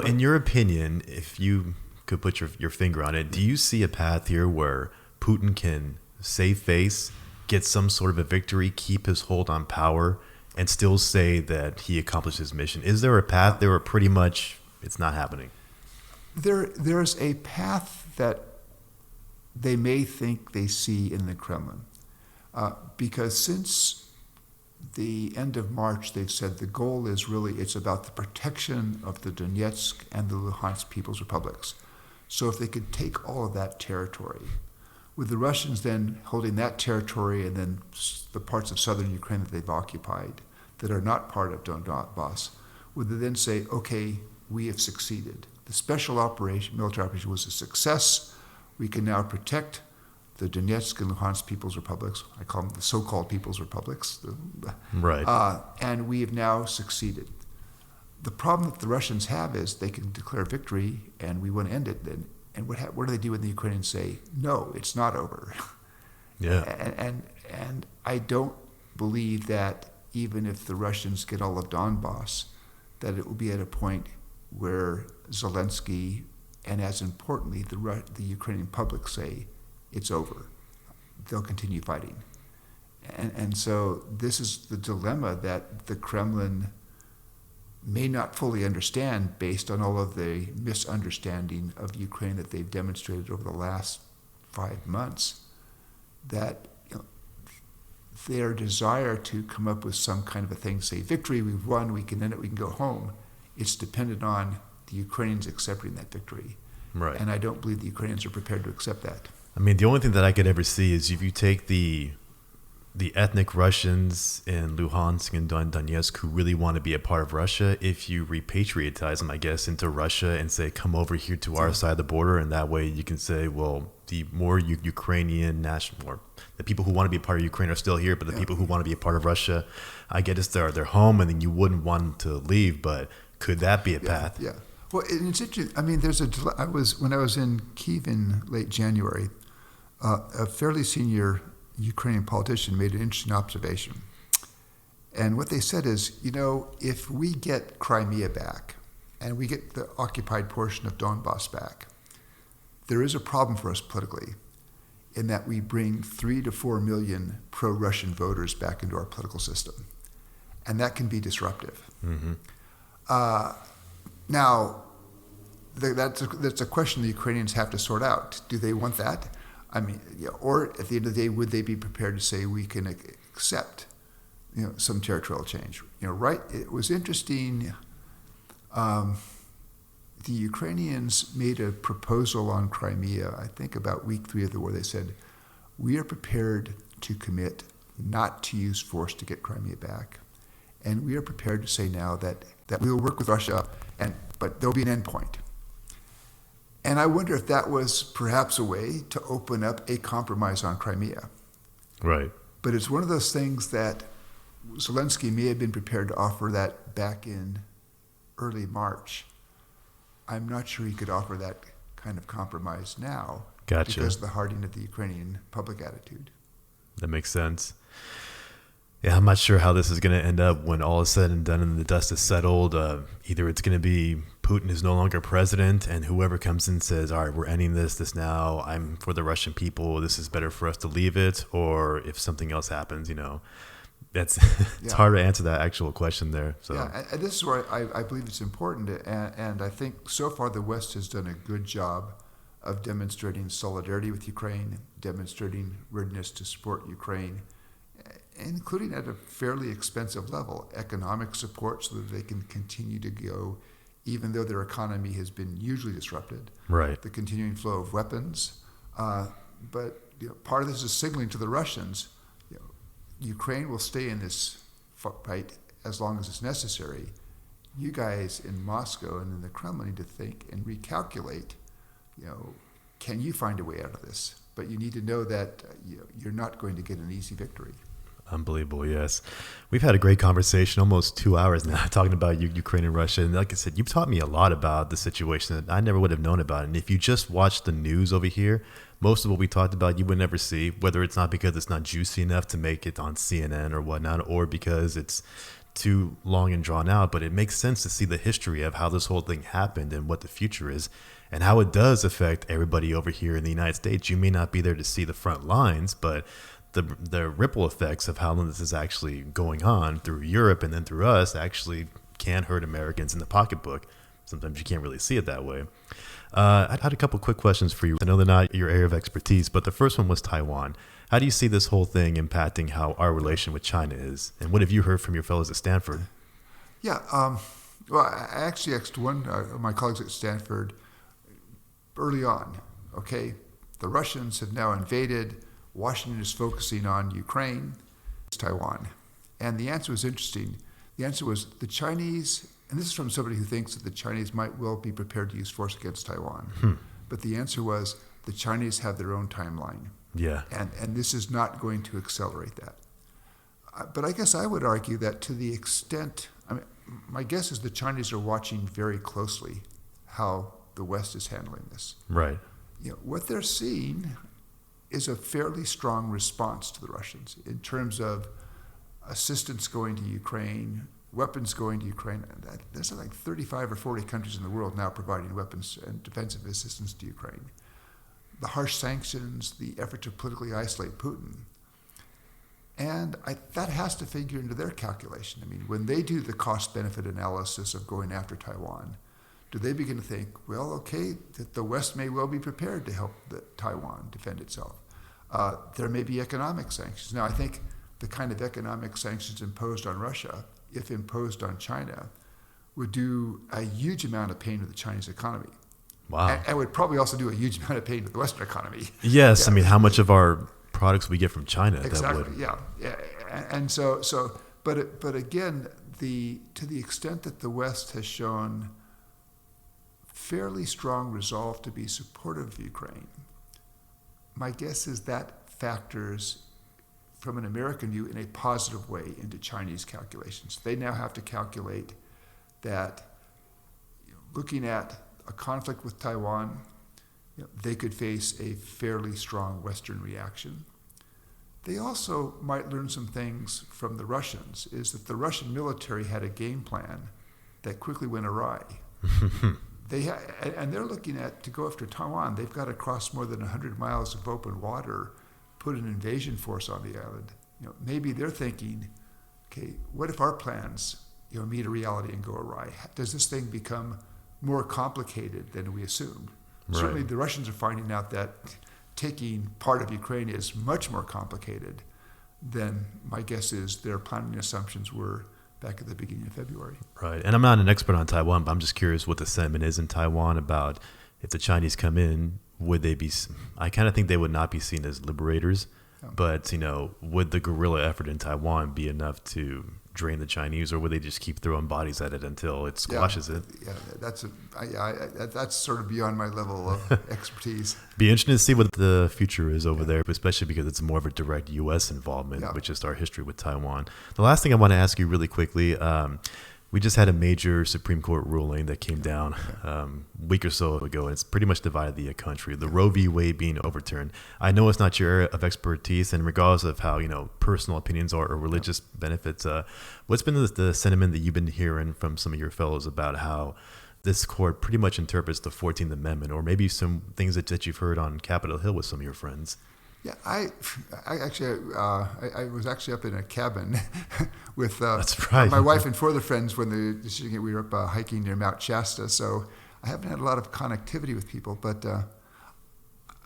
In your opinion, if you could put your finger on it, do you see a path here where Putin can save face, get some sort of a victory, keep his hold on power, and still say that he accomplished his mission? Is there a path there where pretty much it's not happening? There's a path that they may think they see in the Kremlin. Because since the end of March, they've said the goal is really, it's about the protection of the Donetsk and the Luhansk People's Republics. So if they could take all of that territory, with the Russians then holding that territory and then the parts of southern Ukraine that they've occupied that are not part of Donbass, would they then say, okay, we have succeeded. The special operation, military operation, was a success. We can now protect the Donetsk and Luhansk People's Republics. I call them the so-called People's Republics. Right. And we have now succeeded. The problem that the Russians have is they can declare victory and we want to end it. And what do they do when the Ukrainians say, no, it's not over? Yeah. And I don't believe that even if the Russians get all of Donbass, that it will be at a point where Zelenskyy, and as importantly, the Ukrainian public say, it's over. They'll continue fighting. And so this is the dilemma that the Kremlin may not fully understand based on all of the misunderstanding of Ukraine that they've demonstrated over the last 5 months, that their desire to come up with some kind of a thing, say, victory, we've won, we can end it, we can go home, it's dependent on the Ukrainians accepting that victory. Right. And I don't believe the Ukrainians are prepared to accept that. I mean, the only thing that I could ever see is if you take the ethnic Russians in Luhansk and Donetsk who really want to be a part of Russia, if you repatriatize them, I guess, into Russia and say, come over here to our side of the border, and that way you can say, well, the more Ukrainian national, or the people who want to be a part of Ukraine are still here, but the people who want to be a part of Russia, I get it's their home, and then you wouldn't want them to leave, but could that be a path? Yeah. Well, it's interesting. I mean, when I was in Kyiv in late January, a fairly senior Ukrainian politician made an interesting observation. And what they said is, if we get Crimea back and we get the occupied portion of Donbass back, there is a problem for us politically in that we bring 3 to 4 million pro-Russian voters back into our political system. And that can be disruptive. Mm-hmm. Now, that's a question the Ukrainians have to sort out. Do they want that? I mean, or at the end of the day, would they be prepared to say we can accept, some territorial change? Right? It was interesting. The Ukrainians made a proposal on Crimea, I think about week 3 of the war. They said, we are prepared to commit not to use force to get Crimea back. And we are prepared to say now that we will work with Russia, but there'll be an end point. And I wonder if that was perhaps a way to open up a compromise on Crimea. Right. But it's one of those things that Zelenskyy may have been prepared to offer that back in early March. I'm not sure he could offer that kind of compromise now. Gotcha. Because of the hardening of the Ukrainian public attitude. That makes sense. Yeah, I'm not sure how this is going to end up when all is said and done and the dust is settled. Either it's going to be Putin is no longer president and whoever comes in says, all right, we're ending this now. I'm for the Russian people. This is better for us to leave it. Or if something else happens, it's hard to answer that actual question there. So. Yeah, and this is where I believe it's important. And I think so far the West has done a good job of demonstrating solidarity with Ukraine, demonstrating readiness to support Ukraine, including at a fairly expensive level, economic support so that they can continue to go, even though their economy has been hugely disrupted. Right. The continuing flow of weapons. But part of this is signaling to the Russians, Ukraine will stay in this fight as long as it's necessary. You guys in Moscow and in the Kremlin need to think and recalculate, can you find a way out of this? But you need to know that you're not going to get an easy victory. Unbelievable, yes. We've had a great conversation, almost 2 hours now, talking about Ukraine and Russia. And like I said, you've taught me a lot about the situation that I never would have known about. And if you just watch the news over here, most of what we talked about you would never see, whether it's not because it's not juicy enough to make it on CNN or whatnot, or because it's too long and drawn out. But it makes sense to see the history of how this whole thing happened and what the future is and how it does affect everybody over here in the United States. You may not be there to see the front lines, but the ripple effects of how this is actually going on through Europe and then through us actually can hurt Americans in the pocketbook. Sometimes you can't really see it that way. I had a couple quick questions for you. I know they're not your area of expertise, but the first one was Taiwan. How do you see this whole thing impacting how our relation with China is? And what have you heard from your fellows at Stanford? Yeah, well, I actually asked one of my colleagues at Stanford early on, okay, the Russians have now invaded. Washington is focusing on Ukraine, Taiwan. And the answer was interesting. The answer was the Chinese, and this is from somebody who thinks that the Chinese might well be prepared to use force against Taiwan. But the answer was The Chinese have their own timeline. Yeah. And this is not going to accelerate that. But I guess I would argue that to the extent, my guess is the Chinese are watching very closely how the West is handling this. Right. What they're seeing is a fairly strong response to the Russians in terms of assistance going to Ukraine, weapons going to Ukraine. There's like 35 or 40 countries in the world now providing weapons and defensive assistance to Ukraine. The harsh sanctions, the effort to politically isolate Putin. And that has to figure into their calculation. When they do the cost-benefit analysis of going after Taiwan, do they begin to think, well, okay, that the West may well be prepared to help Taiwan defend itself? There may be economic sanctions. Now, I think the kind of economic sanctions imposed on Russia, if imposed on China, would do a huge amount of pain to the Chinese economy. Wow. And would probably also do a huge amount of pain to the Western economy. Yes, yeah. How much of our products we get from China? Exactly. Yeah. And but again, to the extent that the West has shown fairly strong resolve to be supportive of Ukraine, my guess is that factors, from an American view, in a positive way into Chinese calculations. They now have to calculate that, looking at a conflict with Taiwan, they could face a fairly strong Western reaction. They also might learn some things from the Russians, is that the Russian military had a game plan that quickly went awry. And they're looking at, to go after Taiwan, they've got to cross more than 100 miles of open water, put an invasion force on the island. Maybe they're thinking, okay, what if our plans, meet a reality and go awry? Does this thing become more complicated than we assumed? Right. Certainly the Russians are finding out that taking part of Ukraine is much more complicated than, my guess is, their planning assumptions were back at the beginning of February. Right. And I'm not an expert on Taiwan, but I'm just curious what the sentiment is in Taiwan about if the Chinese come in, would they be, I kind of think they would not be seen as liberators, but, would the guerrilla effort in Taiwan be enough to drain the Chinese, or would they just keep throwing bodies at it until it squashes it? Yeah, that's sort of beyond my level of expertise. Be interesting to see what the future is over there, especially because it's more of a direct U.S. involvement, with just our history with Taiwan. The last thing I want to ask you really quickly, we just had a major Supreme Court ruling that came down a week or so ago, and it's pretty much divided the country. The Roe V. Wade being overturned. I know it's not your area of expertise, and regardless of how personal opinions are or religious benefits, what's been the sentiment that you've been hearing from some of your fellows about how this court pretty much interprets the 14th Amendment, or maybe some things that you've heard on Capitol Hill with some of your friends? Yeah, I was actually up in a cabin with That's right. my wife and 4 other friends when we were up hiking near Mount Shasta. So I haven't had a lot of connectivity with people, but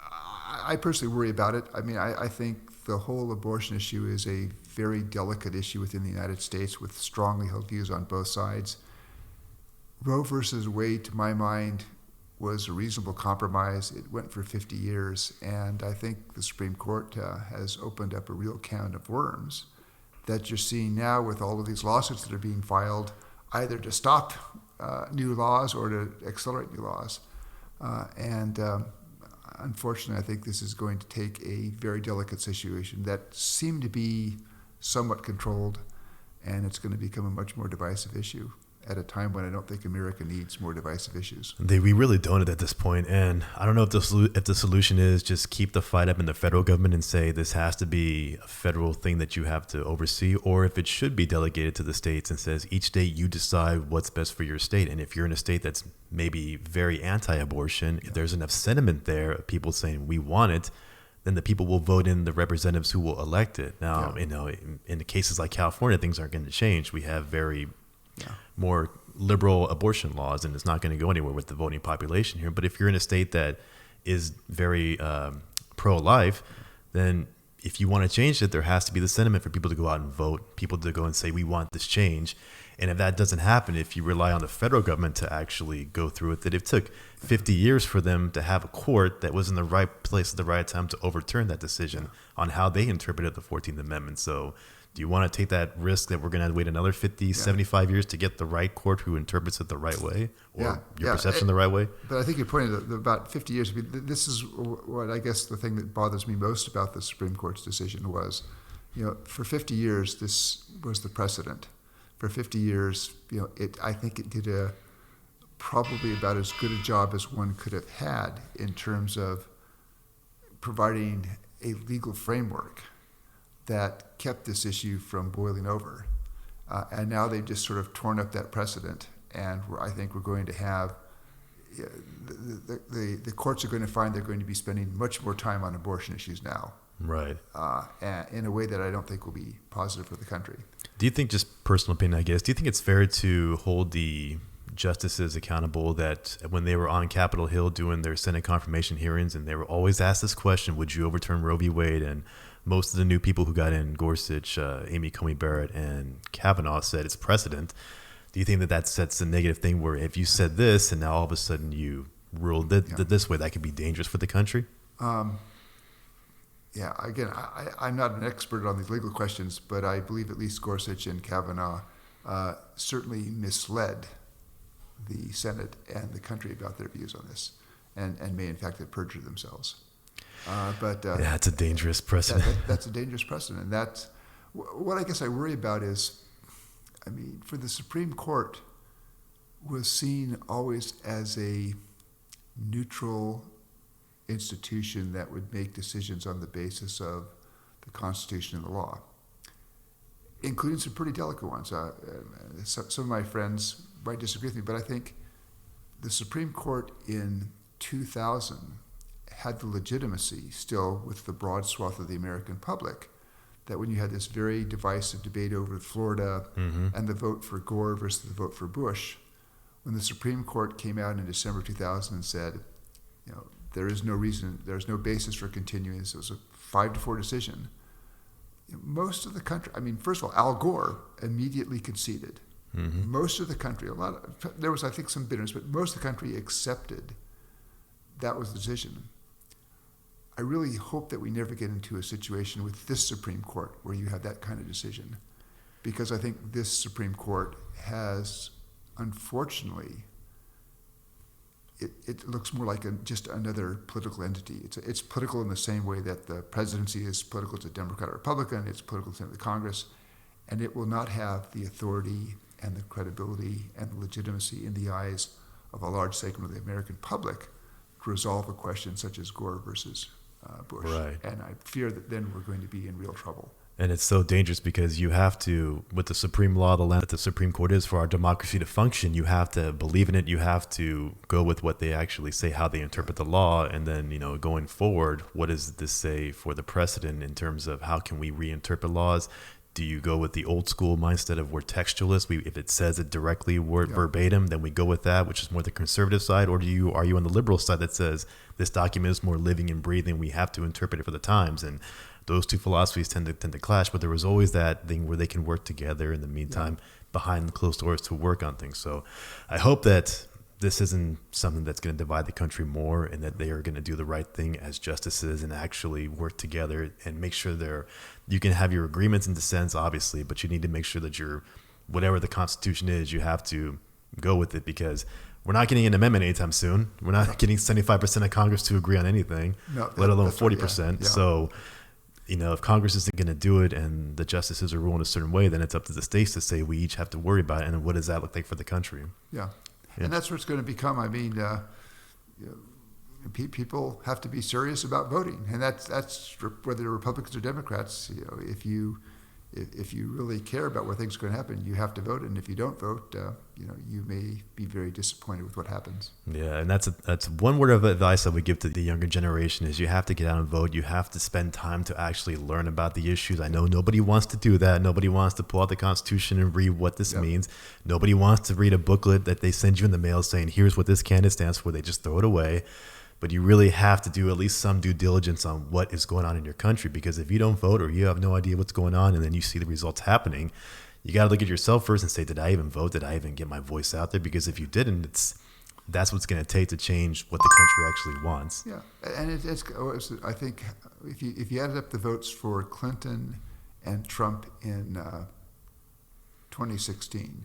I personally worry about it. I think the whole abortion issue is a very delicate issue within the United States with strongly held views on both sides. Roe versus Wade, to my mind, was a reasonable compromise. It went for 50 years, and I think the Supreme Court has opened up a real can of worms that you're seeing now with all of these lawsuits that are being filed, either to stop new laws or to accelerate new laws. Unfortunately, I think this is going to take a very delicate situation that seemed to be somewhat controlled, and it's going to become a much more divisive issue at a time when I don't think America needs more divisive issues. We really don't at this point. And I don't know if the solution is just keep the fight up in the federal government and say this has to be a federal thing that you have to oversee, or if it should be delegated to the states and says each state you decide what's best for your state. And if you're in a state that's maybe very anti-abortion, if there's enough sentiment there of people saying we want it, then the people will vote in the representatives who will elect it. Now, in the cases like California, things aren't going to change. We have very more liberal abortion laws, and it's not going to go anywhere with the voting population here. But if you're in a state that is very pro-life, then if you want to change it, there has to be the sentiment for people to go out and vote, people to go and say, we want this change. And if that doesn't happen, if you rely on the federal government to actually go through it, that it took 50 years for them to have a court that was in the right place at the right time to overturn that decision on how they interpreted the 14th Amendment. So Do you want to take that risk that we're going to wait another 50, 75 years to get the right court who interprets it the right way, or your perception the right way? But I think you pointed out about 50 years. This is what I guess the thing that bothers me most about the Supreme Court's decision was, for 50 years, this was the precedent. For 50 years, I think it did probably about as good a job as one could have had in terms of providing a legal framework that kept this issue from boiling over. And now they've just sort of torn up that precedent, and I think we're going to have, the courts are going to find they're going to be spending much more time on abortion issues now. Right. In a way that I don't think will be positive for the country. Do you think, just personal opinion, I guess, do you think it's fair to hold the justices accountable that when they were on Capitol Hill doing their Senate confirmation hearings, and they were always asked this question, would you overturn Roe v. Wade? And most of the new people who got in, Gorsuch, Amy Coney Barrett, and Kavanaugh, said it's precedent. Do you think that sets a negative thing where if you said this and now all of a sudden you ruled this way, that could be dangerous for the country? Again, I'm not an expert on these legal questions, but I believe at least Gorsuch and Kavanaugh certainly misled the Senate and the country about their views on this, and may in fact have perjured themselves. It's a dangerous precedent. That's a dangerous precedent. And that's what I guess I worry about is, for the Supreme Court was seen always as a neutral institution that would make decisions on the basis of the Constitution and the law, including some pretty delicate ones. Some of my friends might disagree with me, but I think the Supreme Court in 2000 had the legitimacy still with the broad swath of the American public, that when you had this very divisive debate over Florida and the vote for Gore versus the vote for Bush, when the Supreme Court came out in December 2000 and said, there's no basis for continuing this, it was a 5-4 decision. Most of the country, first of all, Al Gore immediately conceded. Most of the country, there was, I think, some bitterness, but most of the country accepted that was the decision. I really hope that we never get into a situation with this Supreme Court where you have that kind of decision, because I think this Supreme Court has, unfortunately, it looks more like just another political entity. It's political in the same way that the presidency is political to Democrat or Republican, it's political to the Congress, and it will not have the authority and the credibility and the legitimacy in the eyes of a large segment of the American public to resolve a question such as Gore versus Bush. Right. And I fear that then we're going to be in real trouble. And it's so dangerous because you have to, with the supreme law, the land that the Supreme Court is for our democracy to function, you have to believe in it. You have to go with what they actually say, how they interpret the law. And then, going forward, what does this say for the precedent in terms of how can we reinterpret laws? Do you go with the old school mindset of we're textualists? If it says it directly, verbatim, then we go with that, which is more the conservative side? Or are you on the liberal side that says this document is more living and breathing, we have to interpret it for the times? And those two philosophies tend to clash, but there was always that thing where they can work together in the meantime behind the closed doors to work on things. So I hope that this isn't something that's going to divide the country more, and that they are going to do the right thing as justices and actually work together and make sure you can have your agreements and dissents, obviously, but you need to make sure that whatever the Constitution is, you have to go with it, because we're not getting an amendment anytime soon. We're not getting 75% of Congress to agree on anything, let alone 40%. So, if Congress isn't going to do it and the justices are ruling a certain way, then it's up to the states to say we each have to worry about it. And what does that look like for the country? Yeah. And that's what it's going to become. People have to be serious about voting, and that's whether Republicans or Democrats. If you really care about where things are going to happen, you have to vote, and if you don't vote, you may be very disappointed with what happens. Yeah, and that's one word of advice I would give to the younger generation is you have to get out and vote. You have to spend time to actually learn about the issues. I know nobody wants to do that. Nobody wants to pull out the Constitution and read what this means. Nobody wants to read a booklet that they send you in the mail saying, here's what this candidate stands for. They just throw it away. But you really have to do at least some due diligence on what is going on in your country, because if you don't vote or you have no idea what's going on and then you see the results happening, you got to look at yourself first and say, did I even vote? Did I even get my voice out there? Because if you didn't, that's what's going to take to change what the country actually wants. Yeah, and I think if you added up the votes for Clinton and Trump in 2016.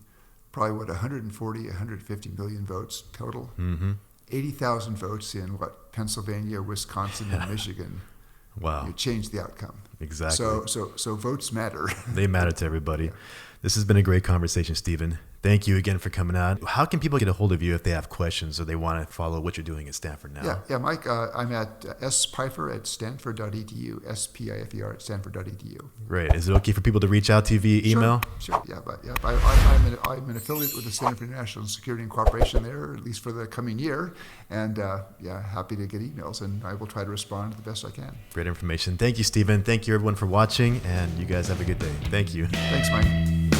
Probably, 140, 150 million votes total. 80,000 votes in Pennsylvania, Wisconsin, and Michigan. Wow. You change the outcome. Exactly. So votes matter. They matter to everybody. Yeah. This has been a great conversation, Stephen. Thank you again for coming out. How can people get a hold of you if they have questions or they want to follow what you're doing at Stanford now? Yeah, Mike, I'm at spifer at stanford.edu, spifer at stanford.edu. Great. Is it okay for people to reach out to you via email? Sure. I'm an affiliate with the Center for International Security and Cooperation there, at least for the coming year. And happy to get emails, and I will try to respond the best I can. Great information. Thank you, Stephen. Thank you, everyone, for watching, and you guys have a good day. Thank you. Thanks, Mike.